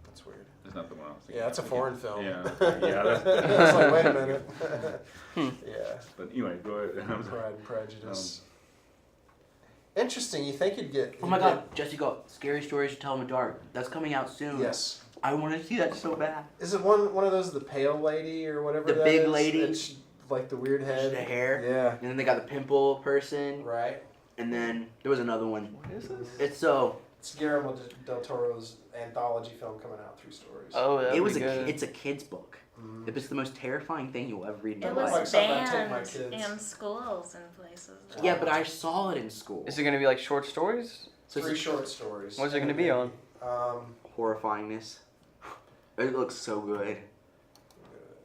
That's weird. That's not the one I was thinking. Yeah, that's a of. foreign film. Yeah, yeah. That's, I was like, wait a minute. Yeah. but anyway, go ahead. I'm sorry. Pride and Prejudice. Interesting. You think you'd get? Oh my God, Jesse got Scary Stories to Tell in the Dark. That's coming out soon. Yes. I want to see that so bad. Is it one of those, the pale lady or whatever? The that big is? lady. It's like the weird head. The hair. Yeah. And then they got the pimple person. Right. And then there was another one. What is this? It's so. It's Guillermo del Toro's anthology film coming out, 3 stories. Oh, that It was was good. it's a kid's book. Mhm. It's the most terrifying thing you'll ever read in It your was like life. something I'd take my banned kids. in schools and places. Yeah, but I saw it in school. Is it gonna be like short stories? So 3 it's short stories. What's it gonna be on? horrifyingness. It looks so good.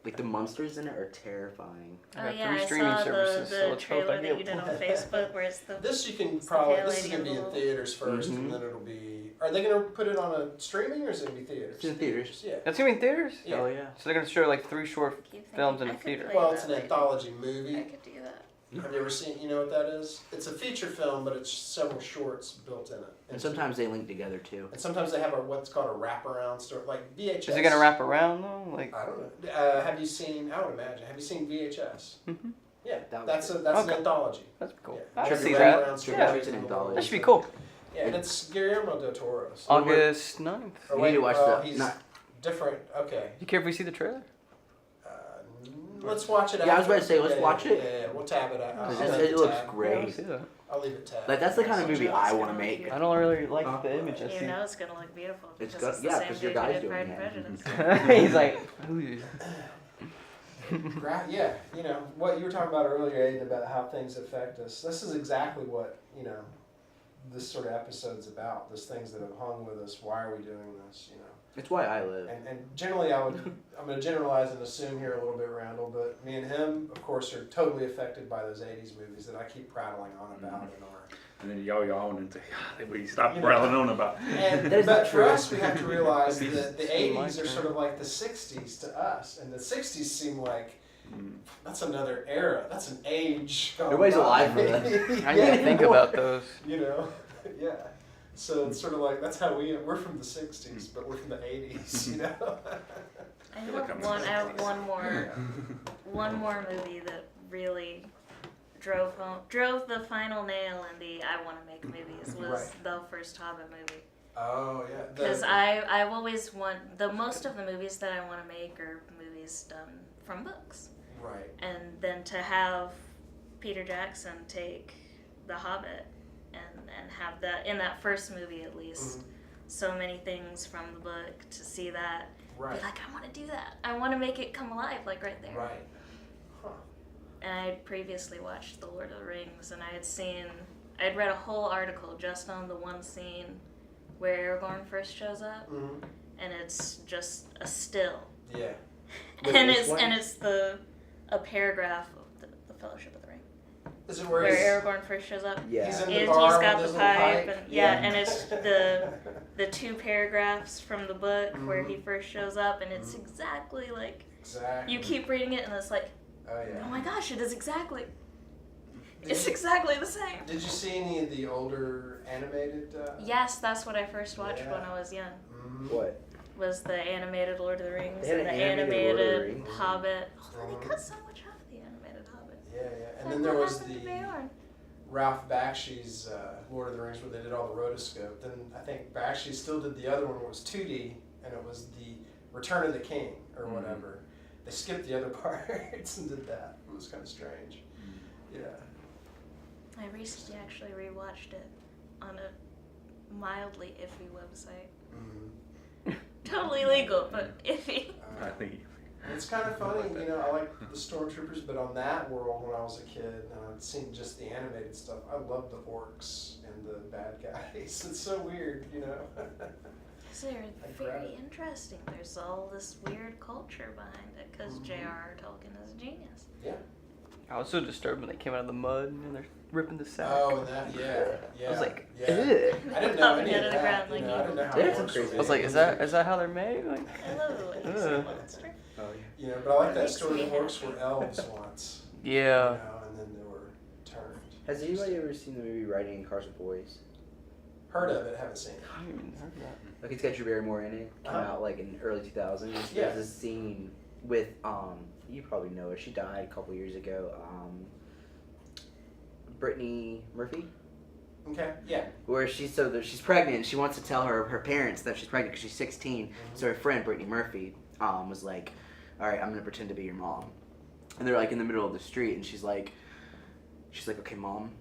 Like the monsters in it are terrifying. Oh I got yeah, 3 I streaming saw services, so the let's hope I trailer that get you did one. on Facebook where it's the This you can the probably. pale This is lady gonna be in envelope. theaters 1st, Mhm. and then it'll be. Are they gonna put it on a streaming or is it gonna be theaters? It's in theaters. Yeah. That's gonna be in theaters? Yeah. Oh yeah. So they're gonna show like 3 short Keep thinking, films in I a could theater. play Well, that it's an later. anthology I movie. could do that. Have you ever seen? You know what that is? It's a feature film, but it's several shorts built in it. And sometimes they link together too. And sometimes they have what's called a wraparound story, like VHS. Is it gonna wrap around though? Like, I don't know. Have you seen? I would imagine. Have you seen VHS? Mhm. Yeah, That that's was an Okay. anthology. that's cool. Yeah. I Trick can see or that. Wraparound Trick or Yeah. Treat's an anthology. That should be cool. Yeah, and it's Guillermo del Toro. So August 9th. or You wait, need to watch well, that. He's Not- different. Okay. You care if we see the trailer? Let's watch it. Yeah, I was after. about to say, let's Yeah, watch it. Yeah, we'll tab it out. Because I'll it leave it looks tabbed. Yeah, great. let's see that. I'll leave it tabbed. Like that's the kind of movie I want to I make. I don't really like Huh? the image I You see. know it's gonna look beautiful It's because good- it's yeah, the 'cause same your dude who guy's did Pride doing and that. Prejudice. He's like, ooh. Yeah, you know what you were talking about earlier, Aiden, about how things affect us. This is exactly what this sort of episode's about. Those things that have hung with us. Why are we doing this? It's why I live. And generally, I'm going to generalize and assume here a little bit, Randall, but me and him, of course, are totally affected by those '80s movies that I keep prattling on about in our And then y'all went into, God, we stopped rattling on about. And There's but that for true. us, we have to realize These that the seem 80s like are that. sort of like the 60s to us, and the 60s seem like that's another era. That's an age. gone Everybody's by. alive for that. I didn't even think about those. You know, yeah. So it's sort of like that's how we're from the 60s, but we're from the 80s. You know. I have one more movie that really drove the final nail in the I want to make movies was Right. the first Hobbit movie. Oh yeah. Because I've always most of the movies that I want to make are movies done from books. Right. And then to have Peter Jackson take The Hobbit and have that, in that first movie at least, so many things from the book, to see that, Right. be like, I want to do that. I want to make it come alive, like right there. Right. Huh. And I had previously watched The Lord of the Rings, and I'd read a whole article just on the one scene where Aragorn first shows up, Mm-hmm. and it's just a still. Yeah. Wait, and which it's one? and it's a paragraph of the Fellowship of the Ring, Is it where where he's Aragorn first shows up. Yeah. he's in the He's bar got with the his little pipe, pipe? and and it's the two paragraphs from the book where he first shows up, and it's exactly like Exactly. you keep reading it, and it's like, Oh yeah. oh my gosh, it is exactly. Did It's you- exactly the same. Did you see any of the older animated? Yes, that's what I first watched when I was young. What? Was the animated Lord of the Rings They had and the an animated Lord of the animated Rings. Hobbit. Although Mhm. they cut so much out of the animated Hobbit. Yeah, yeah. And Like, then there what was happened to the Beorn? Ralph Bakshi's Lord of the Rings where they did all the rotoscope. Then I think Bakshi still did the other one where it was 2D, and it was the Return of the King or whatever. They skipped the other parts and did that. It was kind of strange. Yeah. I recently actually rewatched it on a mildly iffy website. Mm-hmm. Totally legal, but iffy. I think. It's kind of funny, you know, I like the Stormtroopers, but on that world when I was a kid, and I'd seen just the animated stuff, I loved the orcs and the bad guys. It's so weird, you know. Because they're I grab very it. interesting. There's all this weird culture behind it, because J.R.R. Tolkien is a genius. Yeah. I was so disturbed when they came out of the mud and they're ripping the sack. Oh, and that, yeah. I was like, yeah. ugh. I didn't know any Popping out of of the that. ground like You know, I didn't know how There's orcs some were crazy- I was like, made. is that how they're made? Like, I love the way he's a monster. Oh You know, but I like that Makes story. me The orcs happy. were elves once. yeah. You know, and then they were turned. Has anybody ever seen the movie Riding in Cars with Boys? Heard of it, haven't seen it. I haven't even heard that. Like, it's got Drew Barrymore in it. Came Uh-huh. out like in early 2000s. Yeah. There's this scene with you probably know her. She died a couple years ago. Brittany Murphy, Okay, yeah. where she's pregnant. And she wants to tell her parents that she's pregnant because she's 16. So her friend Brittany Murphy was like, "All right, I'm gonna pretend to be your mom." And they're like in the middle of the street, and she's like, "Okay, mom,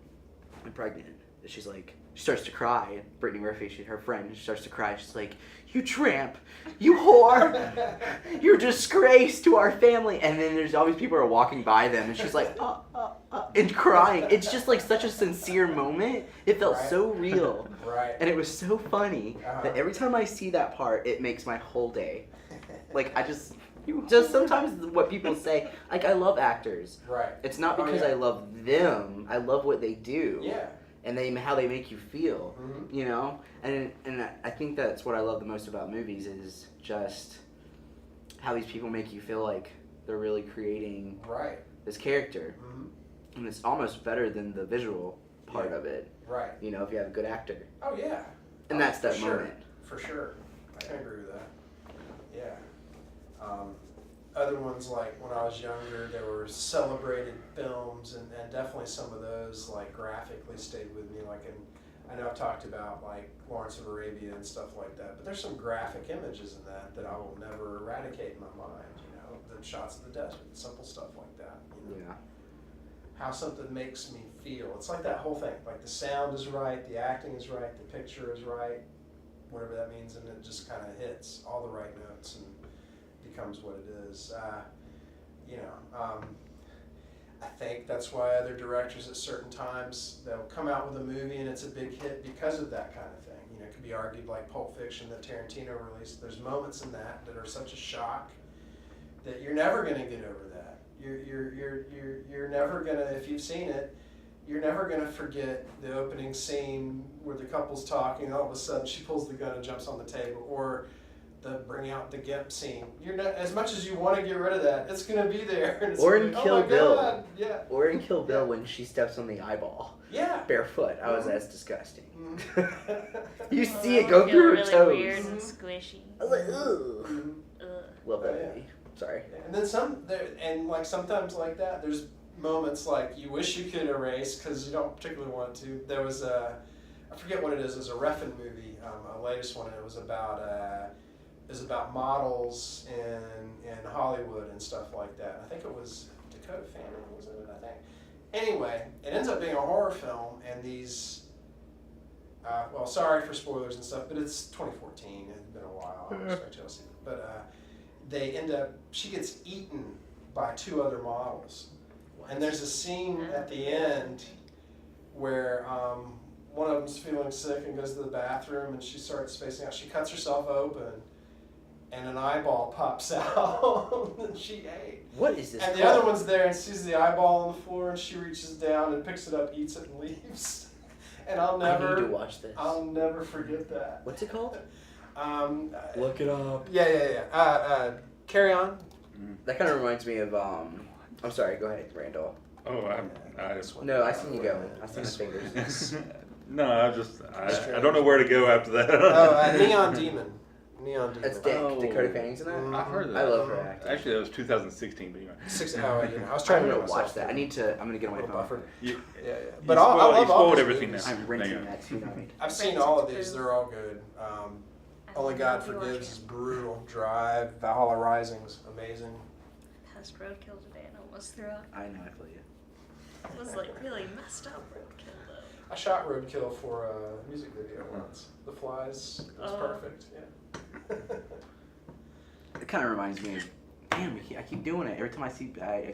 I'm pregnant." And she starts to cry. Brittany Murphy, her friend, starts to cry. She's like, "You tramp, you whore, you're a disgrace to our family." And then there's all these people are walking by them, and she's like, and crying. It's just like such a sincere moment. It felt Right. so real, Right. and it was so funny Uh-huh. that every time I see that part, it makes my whole day. Like I just sometimes what people say. Like I love actors. Right. It's not Oh, because yeah. I love them. I love what they do. Yeah. And how they make you feel, Mhm. you know, and I think that's what I love the most about movies is just how these people make you feel like they're really creating Right. this character, Mhm. and it's almost better than the visual part Yeah. of it, Right. you know, if you have a good actor, Oh yeah. and Oh, that's for that sure. moment. For sure. I can agree with that. Yeah. Other ones like when I was younger, there were celebrated films, and definitely some of those like graphically stayed with me. Like, I know I've talked about like Lawrence of Arabia and stuff like that, but there's some graphic images in that I will never eradicate in my mind. You know, the shots of the desert, simple stuff like that. You know? Yeah. How something makes me feel. It's like that whole thing. Like the sound is right, the acting is right, the picture is right, whatever that means, and it just kind of hits all the right notes and becomes what it is. I think that's why other directors at certain times, they'll come out with a movie and it's a big hit because of that kind of thing. You know, it could be argued like Pulp Fiction that Tarantino released. There's moments in that are such a shock that you're never going to get over that. You're never gonna, if you've seen it, you're never gonna forget the opening scene where the couple's talking. All of a sudden, she pulls the gun and jumps on the table, or the bring out the gimp scene. You're not, as much as you want to get rid of that, it's gonna be there. And it's Or gonna in be, Kill oh my Bill. God. Yeah. Or in Kill Bill Yeah. when she steps on the eyeball Yeah. barefoot. I was Mhm. that's disgusting. Mhm. You Oh, see that it go would feel through her really toes. weird and squishy. I was like, ugh. Mhm. Ugh. Love that Oh, yeah. movie. Sorry. And then some there, and like sometimes like that, there's moments like you wish you could erase because you don't particularly want to. There was a, I forget what it is. It was a Refn movie, a latest one. And it was about models in Hollywood and stuff like that. I think it was Dakota Fanning was in it. I think. Anyway, it ends up being a horror film, and these. Well, sorry for spoilers and stuff, but it's 2014. It's been a while. I don't expect y'all to see it. But they end up. She gets eaten by two other models. And there's a scene at the end where one of them's feeling sick and goes to the bathroom, and she starts spacing out. She cuts herself open, and an eyeball pops out that she ate. What is this And the called? other one's there and sees the eyeball on the floor, and she reaches down and picks it up, eats it, and leaves. And I'll I need to never watch this. I'll never forget that. What's it called? Look it up. yeah. Carry On. That kind of reminds me of I'm sorry. Go ahead, Randall. Oh, No, I seen you going. I seen the fingers. No, I don't know where to go after that. Neon Demon. Neon Demon. That's Oh. Dakota Fanning's in that. Mhm. I've heard of I that. love her acting. Actually, that was 2016, but anyway. I was I'm trying to gonna make watch myself that. I'm gonna get on my little phone. buffer. You, Yeah. you But I love all spoiled these everything movies. now. I'm renting There you go. that tonight. I've seen all of these. They're all good. Only God Forgives is brutal. Drive, Valhalla Rising's amazing. Passed roadkill today and almost threw up. I know. I feel you. It was like really messed up roadkill though. I shot Roadkill for a music video once. The Flies was Oh. perfect. Yeah. It kind of reminds me of. Damn, I keep doing it every time I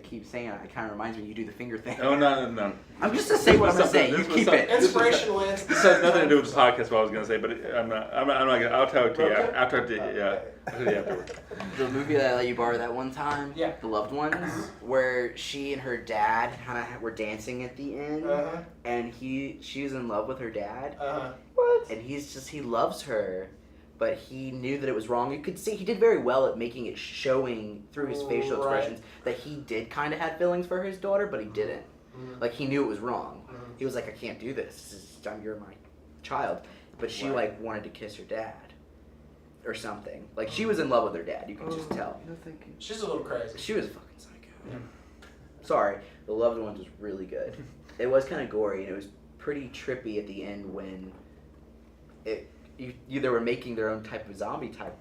keep saying it. It kind of reminds me you do the finger thing. Oh no. I'm just to say what I'm gonna say. You This was keep something- it. Inspirational ends. This has nothing to do with the podcast. What I was going to say, but I'm not. Gonna, I'll tell it to you. Okay. I'll tell it to you. Yeah. I'll tell you afterwards. The movie that I let you borrow that one time, Yeah. The Loved Ones, where she and her dad kind of were dancing at the end, Uh-huh. and she was in love with her dad, Uh-huh. What? and he loves her, but he knew that it was wrong. You could see he did very well at making it showing through his facial Right. expressions that he did kind of have feelings for his daughter, but he didn't. Mhm. Like he knew it was wrong. Mhm. He was like, I can't do this. You're my child. But she Right. like wanted to kiss her dad, or something. Like she was in love with her dad. You can just tell. No thinking. She's a little crazy. She was a fucking psycho. Sorry, The Loved Ones was really good. It was kind of gory and it was pretty trippy at the end when they were making their own type of zombie type.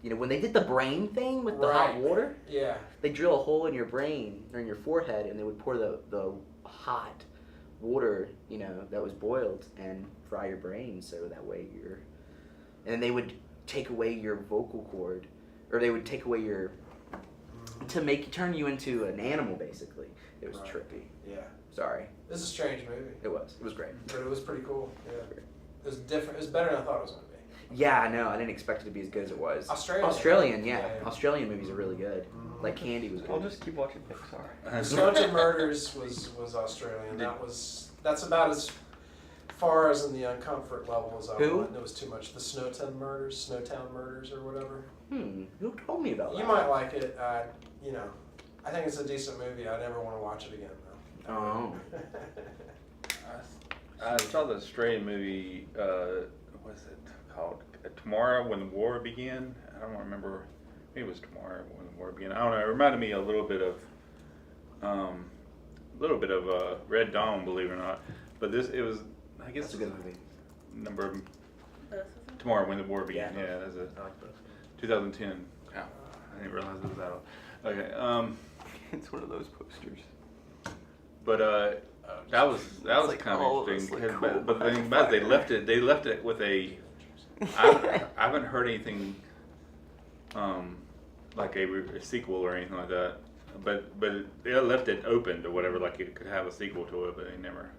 You know, when they did the brain thing with the hot Right. water, Yeah. they drill a hole in your brain or in your forehead and they would pour the hot water, you know, that was boiled and fry your brain so that way and they would take away your vocal cord, or they would take away your to turn you into an animal basically. It was Right. trippy. Yeah. Sorry. This is a strange movie, It was great. but it was pretty cool. Yeah. It was different. It was better than I thought it was going to be. Yeah, I know. I didn't expect it to be as good as it was. Australian. yeah. Yeah, yeah. Australian movies are really good. Mhm. Like Candy was good. I'll just keep watching Pixar. Snowtown Murders was Australian. That's about as far as in the uncomfort level as I Who? went. It was too much. The Snowtown Murders, or whatever. Who told me about that? You might like it. You know, I think it's a decent movie. I never want to watch it again though. Oh. I saw the Australian movie. What's it called? Tomorrow When the War Began. I don't remember. Maybe it was Tomorrow When the War Began. I don't know. It reminded me a little bit of Red Dawn, believe it or not. But it was. I guess That's a good movie. number of Both of them. Tomorrow When the War Began. Yeah. Yeah, that's it. I like both. 2010. Oh, I didn't realize it was that old. Okay. It's one of those posters. But that was like kind all of of us interesting. look because- cool but the by thing about it, fire. they left it with a. I haven't heard anything like a sequel or anything like that. But they left it open to whatever, like it could have a sequel to it, but they never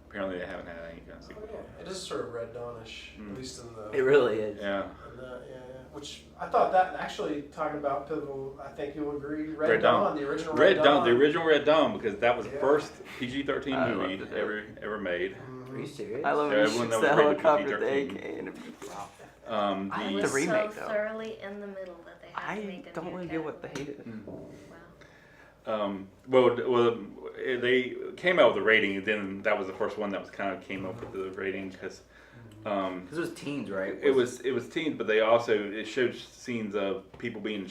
apparently they haven't had any kind of Oh, sequel. yeah. It is sort of Red Dawn-ish, Mm. at least in the. It really is. Yeah. in the yeah. Which I thought that actually talking about pivotal. I think you'll agree. Red, Red Dawn, Dawn. the original Red Dawn, the original Red Dawn, because that was the Yeah. first PG-13 I movie loved it. ever made. Are you serious? I love Yeah, when he everyone shoots that the was rated helicopter at the PG-13. AK. And I The was remake, so though. thoroughly in the middle that they had to I make a don't new really get what the category. hate is. Wow. Well, they came out with a rating, and then that was the first one that was kind of came up with the rating because Because it was teens, right? it was teens, but it showed scenes of people being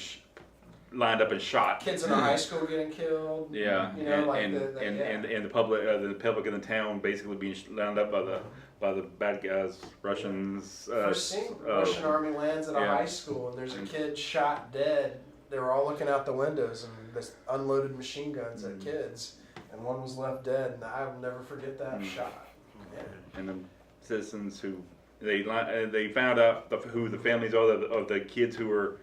lined up and shot. Kids in a high school getting killed. Yeah, You know, like and the public in the town basically being lined up by the bad guys, Russians. First scene, Russian army lands at a yeah. high school, and there's a kid shot dead. They were all looking out the windows, and this unloaded machine guns at kids, and one was left dead. And I'll never forget that shot. Yeah. And the citizens who they found out who the families are of the kids who were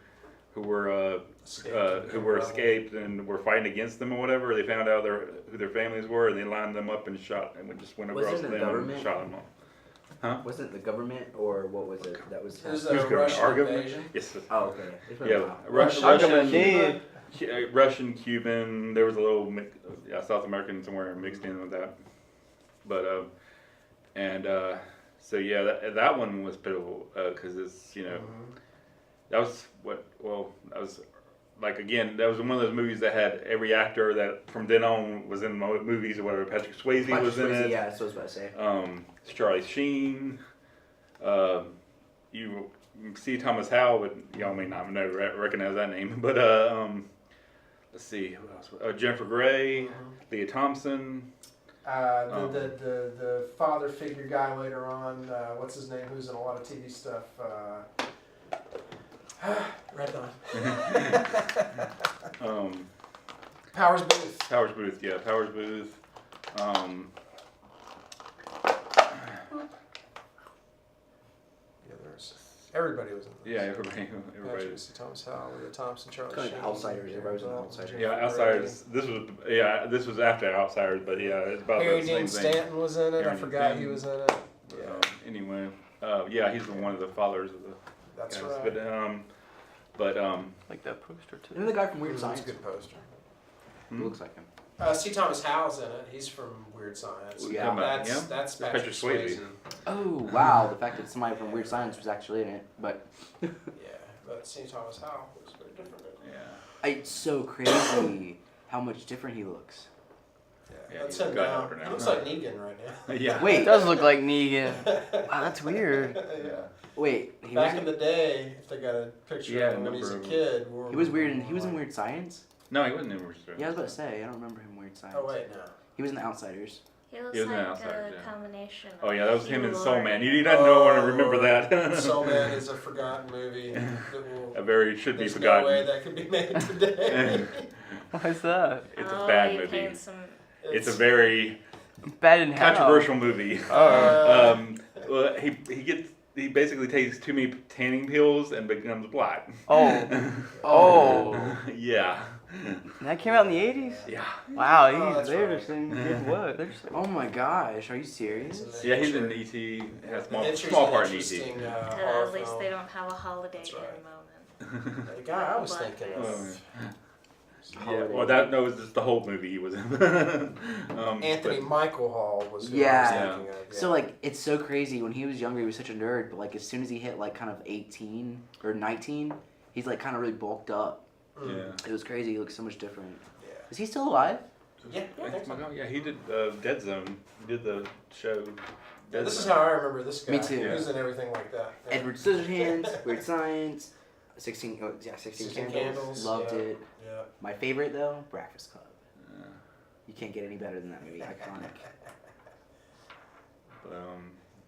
escaped and were fighting against them or whatever. They found out who their families were, and they lined them up and shot and just went across Wasn't them the and government? shot them all. Huh? Wasn't it the government or what was it? That was. It was Who's a government? Russian Our government? invasion. Yes. Oh, okay. It's been a Yeah, while. Russian, Cuban. There was a little South American somewhere mixed in with that. But so yeah, that one was pivotal because it's that was that was like again that was one of those movies that had every actor that from then on was in movies or whatever. Patrick Swayze was in it. Yeah, that's what I was about to say. Charlie Sheen. You see Thomas Howell, but y'all may not recognize that name. But let's see who else. Jennifer Grey, Leah Thompson. The father figure guy later on, what's his name? Who's in a lot of TV stuff? Red Dawn. Powers Booth. Powers Booth, yeah, Powers Booth. Yeah, everybody was in this. Yeah, everybody. Patrick Thomas Howell, Leah Thompson, Charlie Kind of Sheen. Outsiders, everybody was an Bell, outsider. Jennifer Yeah, Grey. Outsiders. This was after Outsiders, but yeah, it's about Harry the Dean same thing. Stanton was in it. I Harry forgot Dean he was in it. Anyway, yeah, he's one of the fathers of the That's guys. right. But Like that poster too. And the guy from Weird That's Science. a good poster. He looks like him. C. Thomas Howell's in it. He's from Weird Science. Yeah. That's Patrick Patrick Swayze. Swayze. Oh wow! The fact that somebody from Weird Science was actually in it, but Yeah, but C. Thomas Howell was very different. yeah, it's so crazy how much different he looks. Yeah, Yeah, that's he's him got now. older now. He looks like Negan right now. yeah. It Wait, does look like Negan. Wow, that's weird. Yeah. wait. He Back was in the day, if they got a picture Yeah, of him when he's a number- kid, he was weird. He was in Weird Science. No, he wasn't in Weird Science. Yeah, I was about to say. I don't remember him in Weird Science. Oh wait, no. He was in The Outsiders. He looks He was an like outsider, a yeah. combination. Oh yeah, that was him Hugh in Soul Man. Laurie. You didn't want to remember that. Soul Man is a forgotten movie. That will, A very should be there's forgotten. no way that could be made today. Why is that? It's a Oh, bad you movie. paint some. It's a very Bad in hell. controversial movie. Well, he basically takes too many tanning pills and becomes black. Oh. Yeah. That came out in the 80s? Yeah. Wow, Oh, that's they're right. just in what? They're just like, Oh my gosh! Are you serious? Yeah, he's in E.T. Has The small Entry's small an part in E.T. interesting, At least they don't have a holiday That's in right. moment. The guy I was Black thinking face. of. Yeah, well, that was just the whole movie he was in. Anthony but- Michael Hall was who Yeah. I was thinking of. Yeah. So like, it's so crazy. When he was younger, he was such a nerd. But like, as soon as he hit like kind of 18 or 19, he's like kind of really bulked up. Mm. Yeah. It was crazy. He looks so much different. Yeah. Is he still alive? Yeah, I think so. Yeah, he did Dead Zone. He did the show. Yeah, Dead this is Zone. how I remember this guy. Me too. He was in everything like that. Yeah. Edward Scissorhands, Weird Science, 16 16 Candles. Candles, Loved yeah. it. Yeah. My favorite though, Breakfast Club. You can't get any better than that movie. Iconic. But,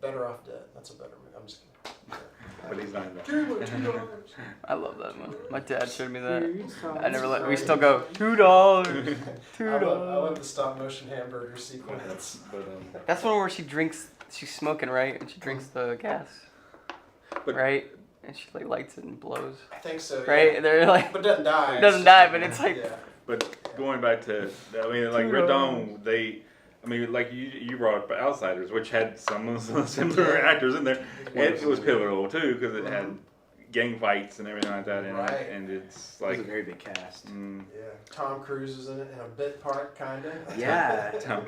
Better Off Dead. That's a better movie. I'm just kidding. but he's not in that. Give me $2. I love that one. My dad showed me that. I I never let. We still go $2. I love the stop motion hamburger sequence. But, That's the one where she drinks. She's smoking, right? And she drinks the gas, But- right? And she like lights it and blows, I think so. right? Yeah. And they're like, But doesn't die. Doesn't It's die, just- but it's like- Yeah. But going back to, I mean, like Red Dawn, they I mean, like you brought up Outsiders, which had some of the similar actors in there. It was pivotal too because it had gang fights and everything like that in Right. it, and it's It was like a very big cast. Yeah, Tom Cruise is in it in a bit part, kinda. Yeah. Tom,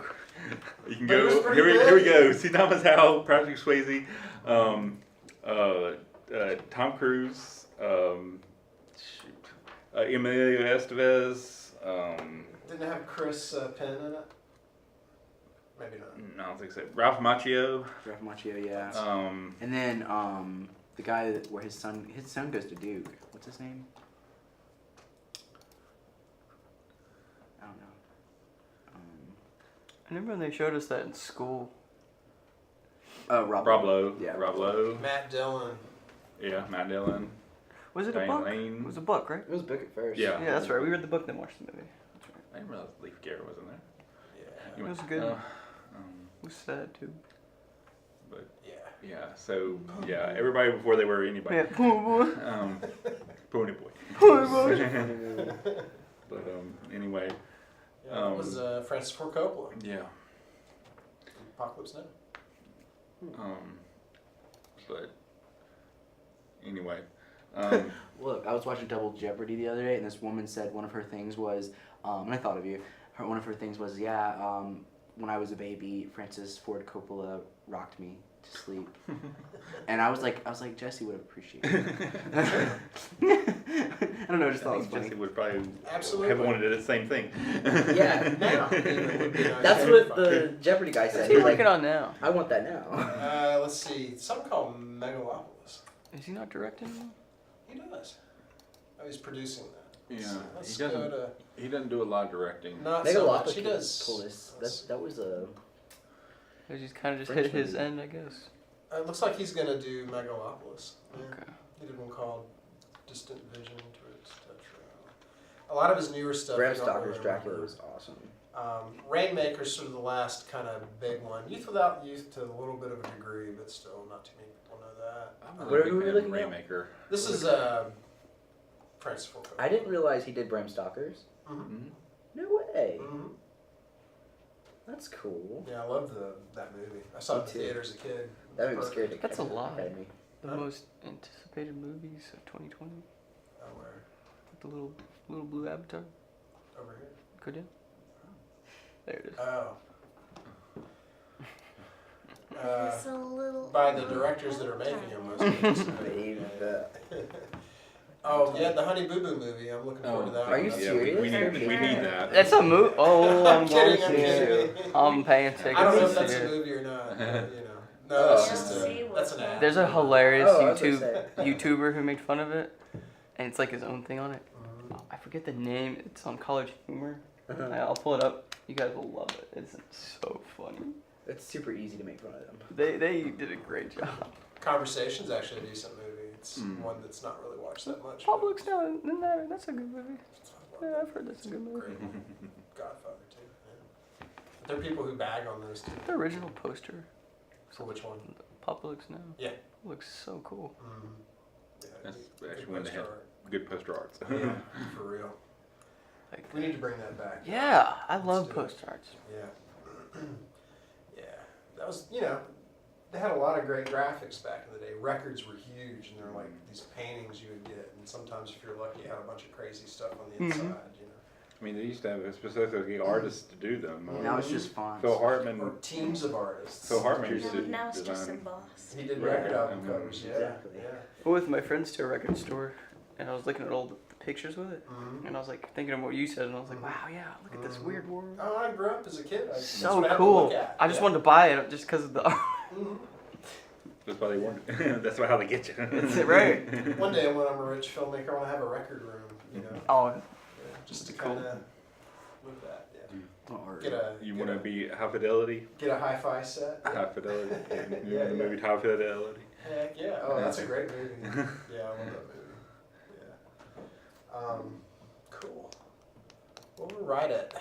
you can But it was go. pretty Here we good. go. See Thomas Howell, Patrick Swayze, Tom Cruise, Emilio Estevez. Didn't it have Chris Penn in it? Maybe not. I don't think so. Ralph Macchio. Ralph Macchio, yeah. Um, And then the guy where his son goes to Duke. What's his name? I don't know. I remember when they showed us that in school. Rob Lowe. Yeah, Rob Lowe. Matt Dillon. Yeah, Matt Dillon. Was it a Diane book? Lane. It was a book, right? It was a book at first. Yeah. Yeah, that's right. We read the book, then watched the movie. That's right. I didn't realize Leif Garrett was in there. Yeah. It was good. Um, It was sad too. but Yeah. yeah, so yeah, everybody before they were anybody. Yeah. Pony boy. But anyway, Yeah, that was Francis Ford Coppola. yeah. Apocalypse Now. But anyway, Look, I was watching Double Jeopardy the other day, and this woman said one of her things was, and I thought of you. One of her things was, when I was a baby, Francis Ford Coppola rocked me to sleep, and I was like, Jesse would appreciate it. I don't know, I just thought it was funny. Jesse would probably Absolutely. have wanted the same thing. Yeah. Now. It would be nice That's to what find. the Jeopardy guy What's said. he He's working like, on now? I want that now. Let's see. Something called Megalopolis. Is he not directing? He does. Oh, he's producing that. Yeah, Let's he go doesn't. to. He doesn't do a lot of directing. Not so much. He Megalopolis. does. That was a. He's kind of just French hit his movie. end, I guess. It looks like he's gonna do Megalopolis. Yeah. Okay. He did one called Distant Vision Towards Touch. A lot of his newer stuff. Bram you don't Stoker's really Dracula remember. was awesome. Rainmaker's sort of the last kind of big one. Youth Without Youth to a little bit of a degree, but still not too many people know that. I'm What are we looking at looking at? Rainmaker. This is Francis Ford Coppola. I didn't realize he did Bram Stoker's. Mm-hmm. No way. Mm-hmm. That's cool. Yeah, I love that movie. I saw it Me at the too. theater as a kid. That made me scared. That's a lie. Me. The Huh? most anticipated movies of 2020. Oh, where? With the little blue avatar. Over here. Could you? There it is. Oh. It's a little By the directors that are making them, most anticipated. Oh, yeah, the Honey Boo Boo movie. I'm looking forward to that Are one. you That's- serious? We need that. That's a movie. Oh, I'm I'm going kidding, I'm to. kidding. I'm paying tickets I don't know to if that's see a it. movie or not. But, you know. No, that's Oh. just See that's an ad. There's a hilarious Oh, I was gonna YouTuber who made fun of it, and it's like his own thing on it. Mhm. Oh, I forget the name. It's on College Humor. Uh-huh. I'll pull it up. You guys will love it. It's so funny. It's super easy to make fun of them. They did a great job. Conversation's actually a decent movie. It's Mm. one that's not really watched that much. Public's now. That's a good movie. but Yeah, I've heard that's a good movie. Great one. Godfather too. Yeah. But there are people who bag on those too. The original poster. For which one? Publix now. Yeah. Looks so cool. Mm-hmm. Yeah, That's good actually when they poster had art. good poster arts. Yeah, for real. Like, We need to bring that back. yeah, I Let's love do it. poster arts. Yeah. Yeah. That was, they had a lot of great graphics back in the day. Records were huge, and they're like these paintings you would get, and sometimes if you're lucky, you had a bunch of crazy stuff on the Mhm. inside, I mean, they used to have specifically artists to do them. Now it's just fonts. Phil Hartman. Or teams of artists. Phil Hartman used to now it's just design. embossed. He did Yeah. record album Mhm. covers, yeah. Exactly. Yeah. I went with my friends to a record store, and I was looking at all the pictures with it, Mhm. and I was like thinking of what you said, and I was like, wow, yeah, look at this Mhm. weird world. Oh, I grew up as a kid. That's So what I had to cool. look at. I just Yeah. wanted to buy it just because of the art. Mhm. That's why they wanted. That's how they get you. That's it, right? One day when I'm a rich filmmaker, I want to have a record room, Oh, yeah, just to Cool. kind of look at, yeah. Art. Get a You get want to a- be high fidelity? get a hi-fi set. High fidelity. Yeah, The yeah. movie High Fidelity. Heck yeah! Oh, that's a great movie. Yeah, I love that movie. Yeah. Cool. Well, we're right at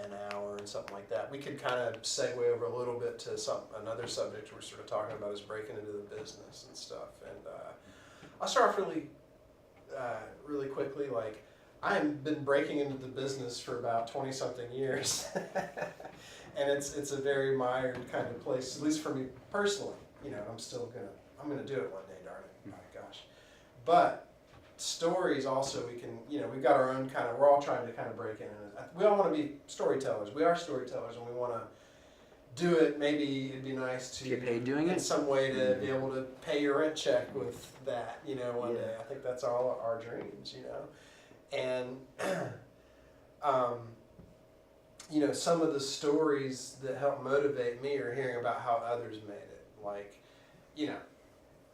an hour and something like that. We could kind of segue over a little bit to another subject we're sort of talking about is breaking into the business and stuff. And I'll start off really quickly. Like, I've been breaking into the business for about 20-something years. and it's a very mired kind of place, at least for me personally. You know, I'm gonna do it one day, darn it. My gosh. But stories also, we can, you know, we've got our own kind of, we're all trying to kind of break in. And we all want to be storytellers. We are storytellers, and we want to do it. Maybe it'd be nice to Get paid doing in it? some way to be able to pay your rent check with that, you know, one day. I think that's all our dreams, you know. And, you know, some of the stories that help motivate me are hearing about how others made it. Like, you know,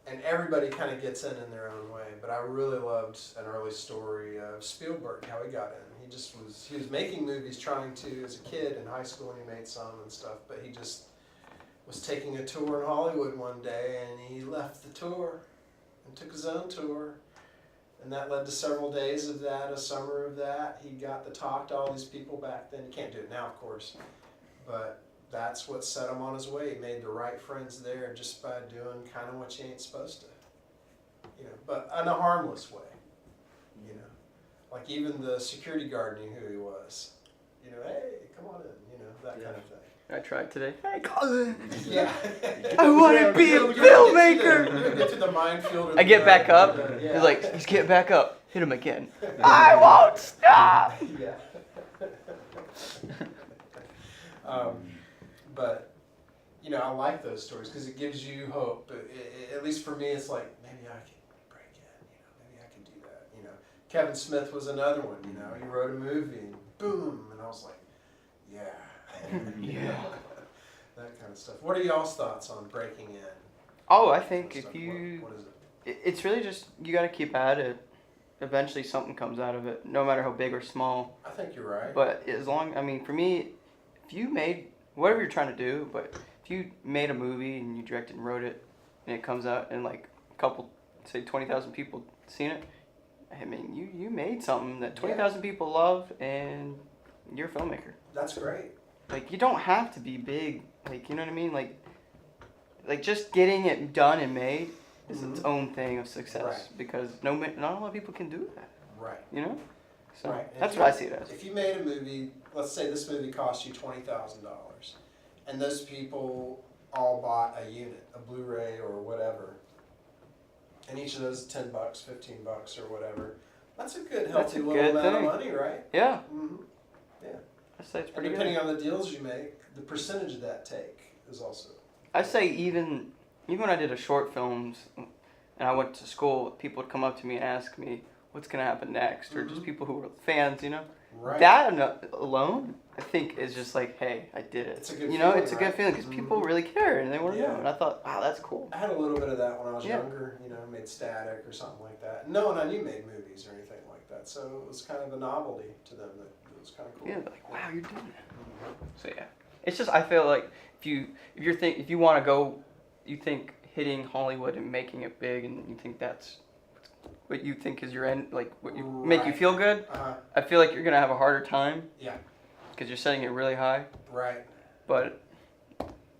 and everybody kind of gets in their own way, but I really loved an early story of Spielberg, how he got in. He was making movies, trying to, as a kid in high school, and he made some and stuff, but he just was taking a tour in Hollywood one day, and he left the tour and took his own tour, and that led to several days of that, a summer of that. He got to talk to all these people back then. You can't do it now, of course, but that's what set him on his way. He made the right friends there just by doing kind of what you ain't supposed to, you know, but in a harmless way, you know. Like even the security guard knew who he was. You know, hey, come on in, you know, that kind of thing. I tried today. Hey, cousin. Yeah. I want to be a filmmaker. You get to the minefield. Or I get back up. yeah. He's like, he's getting back up. Hit him again. I won't stop. Yeah. But, you know, I like those stories because it gives you hope. At least for me, it's like, maybe I can break in, you know, maybe I can do that, you know. Kevin Smith was another one, you know. He wrote a movie and boom, and I was like, yeah. Yeah. That kind of stuff. What are y'all's thoughts on breaking in? Oh, I think if Stuff? you, What is it? it's really just, you got to keep at it. Eventually something comes out of it, no matter how big or small. I think you're right. But as long, I mean, for me, if you made, whatever you're trying to do, but if you made a movie and you directed and wrote it, and it comes out and like a couple, say 20,000 people seen it, I mean, you made something that 20,000 people love, and you're a filmmaker. That's great. Like, you don't have to be big, like, you know what I mean? Like just getting it done and made is its own thing of success, Right. because not a lot of people can do that, Right. you know? So Right. And that's if what I you- see it as. If you made a movie, let's say this movie cost you $20,000, and those people all bought a unit, a Blu-ray or whatever, and each of those $10, $15 or whatever, that's a good, That's healthy a little good amount thing. of money, right? Yeah, Mm-hmm. I say it's And pretty depending good. on the deals you make, the percentage of that take is also. I say even when I did a short films and I went to school, people would come up to me and ask me what's gonna happen next, or just Mhm. people who were fans, you know. Right. That alone, I think, is just like, hey, I did it. It's a good you know, feeling, it's a right? good feeling because people Mhm. really care and they want to Yeah. know. And I thought, wow, that's cool. I had a little bit of that when I was Yeah. younger, you know, made Static or something like that. No one I knew made movies or anything like that, so it was kind of a novelty to them that it was kind of cool. Yeah, like, wow, you're doing it. Mhm. So yeah, it's just, I feel like if you want to go, you think hitting Hollywood and making it big, and you think that's what you think is your end, like what you make you Right. feel good. Uh-huh. I feel like you're gonna have a harder time. Yeah. Because you're setting it really high. Right. But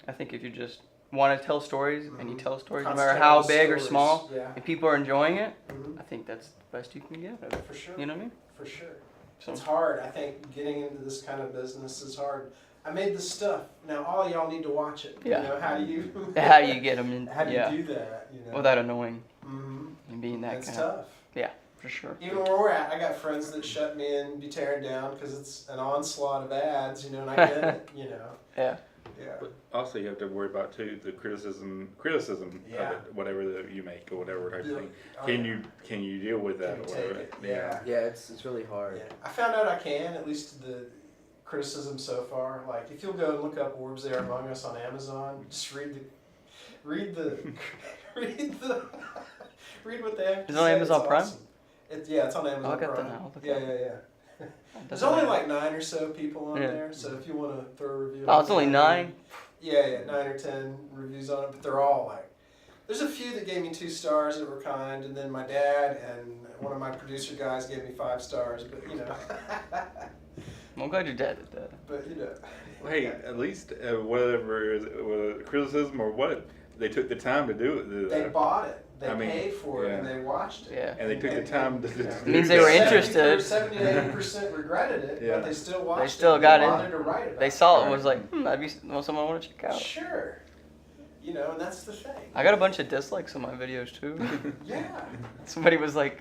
I think if you just want to tell stories and you Mhm. tell stories, no Concentrate matter how on the big or stories. small, Yeah. if people are enjoying it, Mhm. I think that's the best you can get out of it. For sure. You know what I mean? For sure. So It's hard. I think getting into this kind of business is hard. I made this stuff. Now all y'all need to watch it. Yeah. You know, how do you how you get them in? how do you Yeah. do that? You know. Without annoying Mhm. and being that It's kind tough. of. Yeah, for sure. Even where we're at, I got friends that shut me in, be tearing down because it's an onslaught of ads, you know, and I get it, you know. Yeah. Yeah. But also, you have to worry about too the criticism Yeah. of it, whatever that you make or whatever type of Yeah. thing. Oh, Can yeah. you deal with that? Can or you whatever? take it? Yeah. Yeah, it's really hard. Yeah. I found out I can, at least the criticism so far. Like, if you'll go and look up Orbs There Among Us on Amazon, just read the, read what they have to Is it on say. Amazon It's Prime? awesome. It's on Amazon I'll get Prime. that. I'll look Yeah, it up. yeah, yeah. There's Doesn't only matter. like 9 or so people on Yeah. there, so if you want to throw a review. Oh, on it's only it, 9? Yeah, 9 or 10 reviews on it, but they're all like. There's a few that gave me 2 stars that were kind, and then my dad and one of my producer guys gave me 5 stars. But you know, I'm glad your dad did that. but you know. Well, hey, at least whatever is, whether criticism or what, they took the time to do it. They bought it. they I mean, paid for it yeah. and they watched it. Yeah. And they took the time to you know, do Means they were that. interested. 70-80% regretted it, Yeah. but they still watched it. still and got they in. wanted to write about They it. saw it and was like, that'd be someone I want to check out. Sure. You know, and that's the thing. I got a bunch of dislikes on my videos too. Yeah. somebody was like,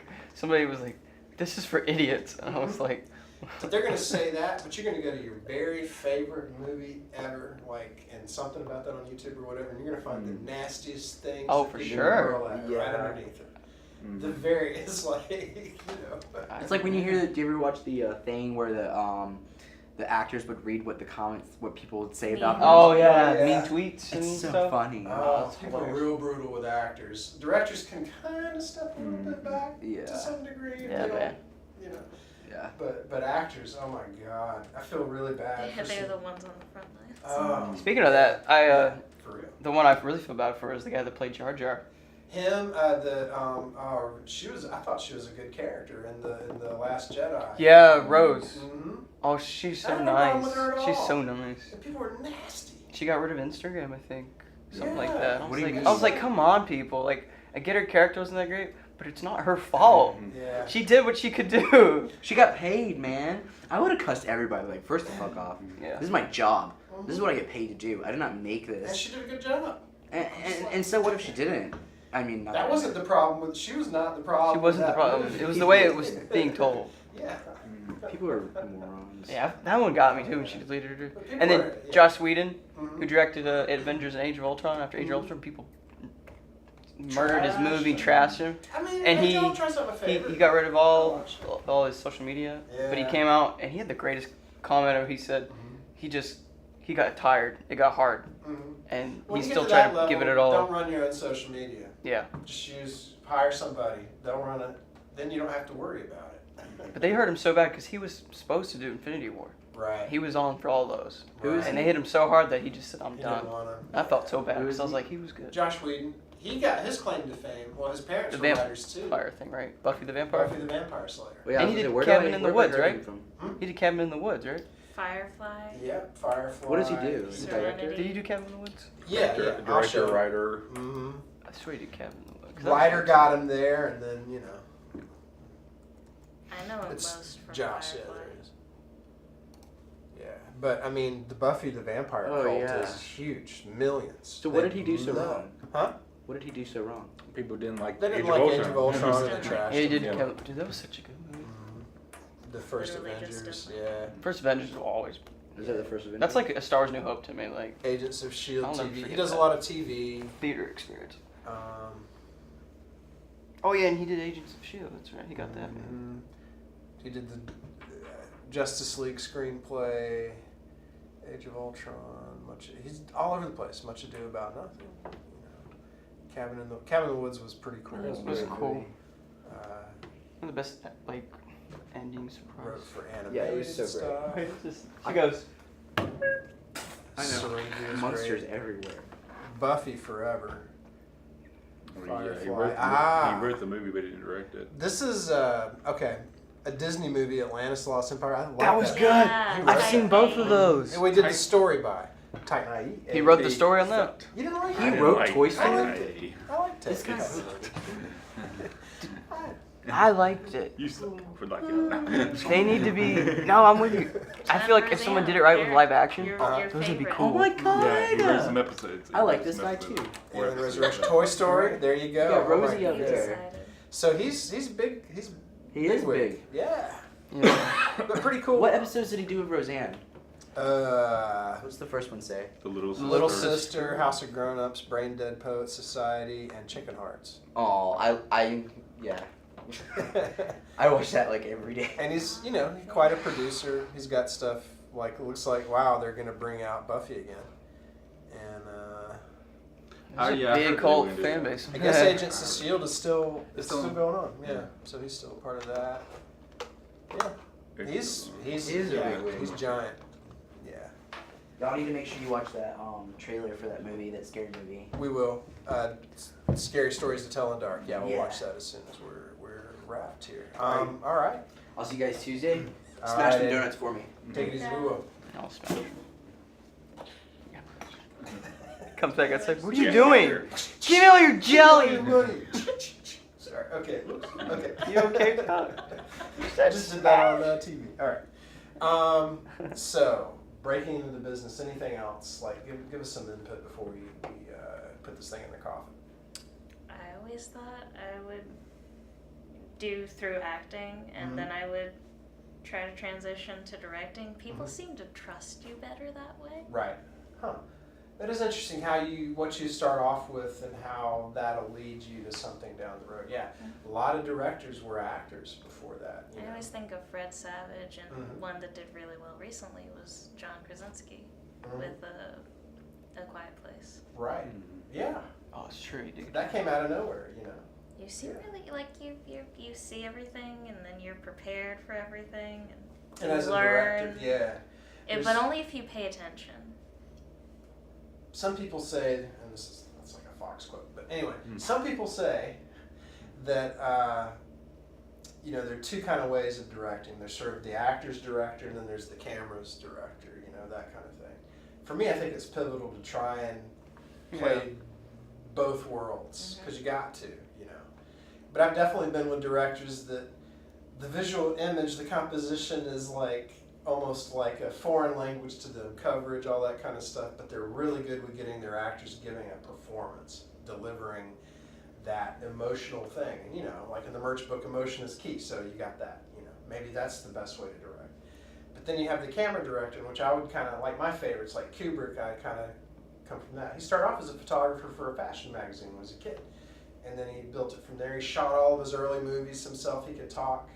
this is for idiots. And I was like, But they're gonna say that, but you're gonna go to your very favorite movie ever, like, and something about that on YouTube or whatever, and you're gonna find the nastiest things. Oh, that for people sure. hurl at Yeah. right underneath it. Mhm. The very, it's like, you know. It's like when you hear. Do you ever watch the thing where the actors would read what the comments, what people would say about them? oh yeah, Yeah. mean tweets and It's so stuff. funny. Oh, It's people are hilarious. real brutal with actors. Directors can kind of step a little bit back Yeah. to some degree. If Yeah, they don't, man. you know. Yeah. But actors, oh my god, I feel really bad. Yeah, for they're some- the ones on the front lines. Oh, Speaking of that, for real. the one I really feel bad for is the guy that played Jar Jar. Him, I thought she was a good character in the Last Jedi. Yeah, Rose. Mm-hmm. Oh, she's I so have no problem nice. with her at She's all. so nice. And people were nasty. She got rid of Instagram, I think, something like Yeah. that. What do you mean? I was like, come on, people. Like, I get her character wasn't that great, but it's not her fault. Yeah. She did what she could do. She got paid, man. I would have cussed everybody. Like, first the fuck off. Yeah. This is my job. This is what I get paid to do. I did not make And this. she did a good job. And so what if she didn't? I mean, not That wasn't the problem with. She was not the problem. She with wasn't the that problem. movie. It was the way it was being told. Yeah. People are morons. Yeah, that one got me too when she deleted her. But people And then are- yeah. Joss Whedon, Mhm. who directed Avengers and Age of Ultron. After Age of Ultron, people murdered his Trash movie, him. trashed him. I mean, And maybe he- I'll try something He favorite. got rid of all I'll watch it. his social media, but he Yeah. came out and he had the greatest comment ever. He said he got tired. It got hard, Mhm. and When he you still get to tried that to level, give it all. Don't run your own social media. Yeah, Just hire somebody. They'll run it. Then you don't have to worry about it. but they hurt him so bad because he was supposed to do Infinity War. Right. He was on for all those, Who is and he? they hit him so hard that he just said, "I'm He done." didn't want to. I felt so bad Who because is I was he? like, he was good. Josh Whedon. He got his claim to fame. Well, his parents The were writers too. Vampire thing, right? Buffy the Vampire. Buffy the Vampire Slayer. Well, yeah, And I he was did gonna say, where Cabin do I- in the where do I Woods, hear right? him from? He did Cabin in the Woods, right? Firefly. Yep. Firefly. What does he do? Is he a Serenity. director? Did he do Cabin in the Woods? Yeah. I'll show Director, him. writer. Mm-hmm. I swear he did Cabin in the Woods. 'Cause that was Writer like- got him there, and then I know him it's most from Josh. Yeah, Firefly. there it is. Yeah, but I mean, the Buffy the Vampire Oh, cult yeah. is huge, millions. So what They did he do so love- wrong? Huh? What did he do so wrong? People didn't like They didn't Age like of Age Ultron. of Ultron and the Yeah, trash. Yeah, he did Yeah. Cabin. Dude, that was such a good movie. The first Literally just Avengers, didn't yeah. First Avengers will always. Is that the first event? That's like a Star Wars New Hope to me, like Agents of Shield I'll never TV. He forget does a that. lot of TV. theater experience. Um, Oh yeah, and he did Agents of Shield. That's right. He got that. Man. He did the Justice League screenplay, Age of Ultron. He's all over the place. Much Ado About Nothing. You know. Cabin in the Woods was pretty cool. It was Great cool. movie. One of the best like endings. Wrote for animated Yeah, it was so stuff. Just she goes. I know. Serenity was Monsters great. everywhere. Buffy forever. I mean, Firefly. he wrote Ah. he wrote the movie, but he didn't direct it. This is okay. A Disney movie, Atlantis: The Lost Empire. I like That was that. good. Yeah, I've Right. seen both of those. And we did the story by Titan IE. He wrote the story on that. You didn't like He it? wrote I didn't Toy like Story? it. I liked it. This guy I liked it. You suck for liking it. They need to be. No, I'm with you. I feel like if someone did it right with live action, Your those would be favorite. cool. Oh my god! Yeah, he wrote some episodes. I like He wrote this some guy episodes. too. Four Alien episodes. Resurrection, Toy Story. There you go. You got Rosie Right up He's there. excited. So he's big. He's He is bigwig. big. Yeah, Yeah. but pretty cool. What episodes did he do with Roseanne? What's What's the first one say? The Little Sister. Little Sister, House of Grown Ups, Brain Dead Poets Society, and Chicken Hearts. Oh, yeah. I watch that like every day. And he's quite a producer. He's got stuff like it looks like wow they're gonna bring out Buffy again, and There's yeah, I a heard big they cult were gonna do fan that. base. I guess Agents of Shield is still still- going on. Yeah, so he's still part of that. Yeah, he's He is a yeah, big wig. he's giant. Yeah, Y'all need to make sure you watch that trailer for that movie, that scary movie. we will. Scary Stories to Tell in the Dark. Yeah, we'll Yeah. watch that as soon as we're wrapped here. All right. I'll see you guys Tuesday. All Smash some right. donuts for me. Take it easy, we will. I'll smash. Comes back outside. What are you Yeah. doing? Give me all your jelly. Money. Okay. Okay. You okay, Tyler? You I said just did that on TV. All right. So, breaking into the business, anything else? Like, give us some input before we put this thing in the coffin. I always thought I would do through acting, and Mhm. then I would try to transition to directing. People Mhm. seem to trust you better that way. Right. Huh. That is interesting how what you start off with and how that'll lead you to something down the road. Yeah. A lot of directors were actors before that. You I know? always think of Fred Savage, and Mhm. one that did really well recently was John Krasinski Mhm. with A Quiet Place. Right. Yeah. Oh, it's true, dude. That came out of nowhere, you know. You see, Yeah. really, like you see everything, and then you're prepared for everything, and And you as a learn. director, yeah. But There's- only if you pay attention. Some people say, and that's like a Fox quote, but anyway, Mm. some people say that there are two kind of ways of directing. There's sort of the actor's director, and then there's the camera's director. That kind of thing. For me, I think it's pivotal to try and play both worlds because you got to, But I've definitely been with directors that the visual image, the composition is like almost like a foreign language to them, coverage, all that kind of stuff, but they're really good with getting their actors giving a performance, delivering that emotional thing. And, like in the merch book, emotion is key, so you got that, maybe that's the best way to direct. But then you have the camera director, which I would kind of, like my favorites, like Kubrick, I kind of come from that. He started off as a photographer for a fashion magazine when he was a kid, and then he built it from there. He shot all of his early movies himself. He could talk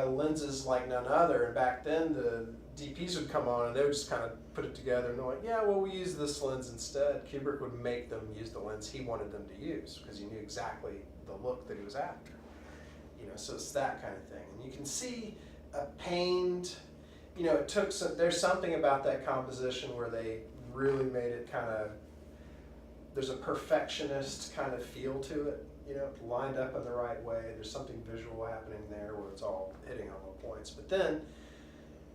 lenses like none other, and back then the DPs would come on and they would just kind of put it together and they're like, yeah, well, we use this lens instead. Kubrick would make them use the lens he wanted them to use because he knew exactly the look that he was after. So it's that kind of thing. And you can see a pained, it took there's something about that composition where they really made it kind of, there's a perfectionist kind of feel to it. Lined up in the right way. There's something visual happening there where it's all hitting on all points. But then,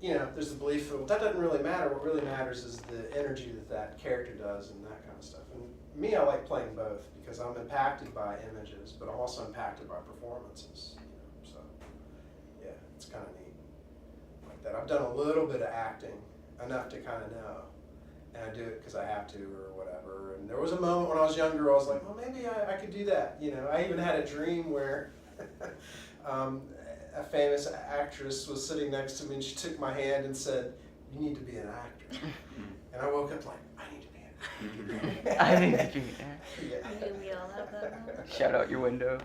there's the belief that that doesn't really matter. What really matters is the energy that character does and that kind of stuff. And me, I like playing both because I'm impacted by images, but I'm also impacted by performances. So, yeah, it's kind of neat like that. I've done a little bit of acting, enough to kind of know. And I do it because I have to or whatever. And there was a moment when I was younger I was like, well, maybe I could do that. I even had a dream where a famous actress was sitting next to me and she took my hand and said, you need to be an actor. And I woke up like, I need to be an actor. I need to be there. Yeah. We all have that moment. Shout out your window.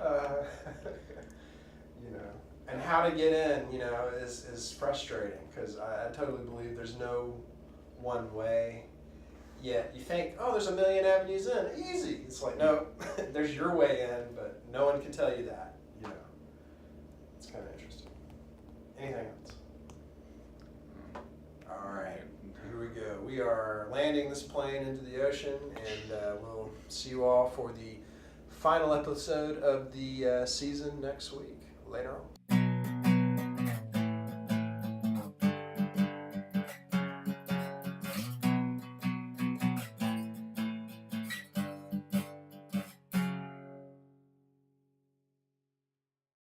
And how to get in, is frustrating because I totally believe there's no one way. Yet you think, oh, there's a million avenues in. Easy. It's like, no, there's your way in, but no one can tell you that. It's kind of interesting. Anything else? All right, here we go. We are landing this plane into the ocean, and we'll see you all for the final episode of the season next week. Later on.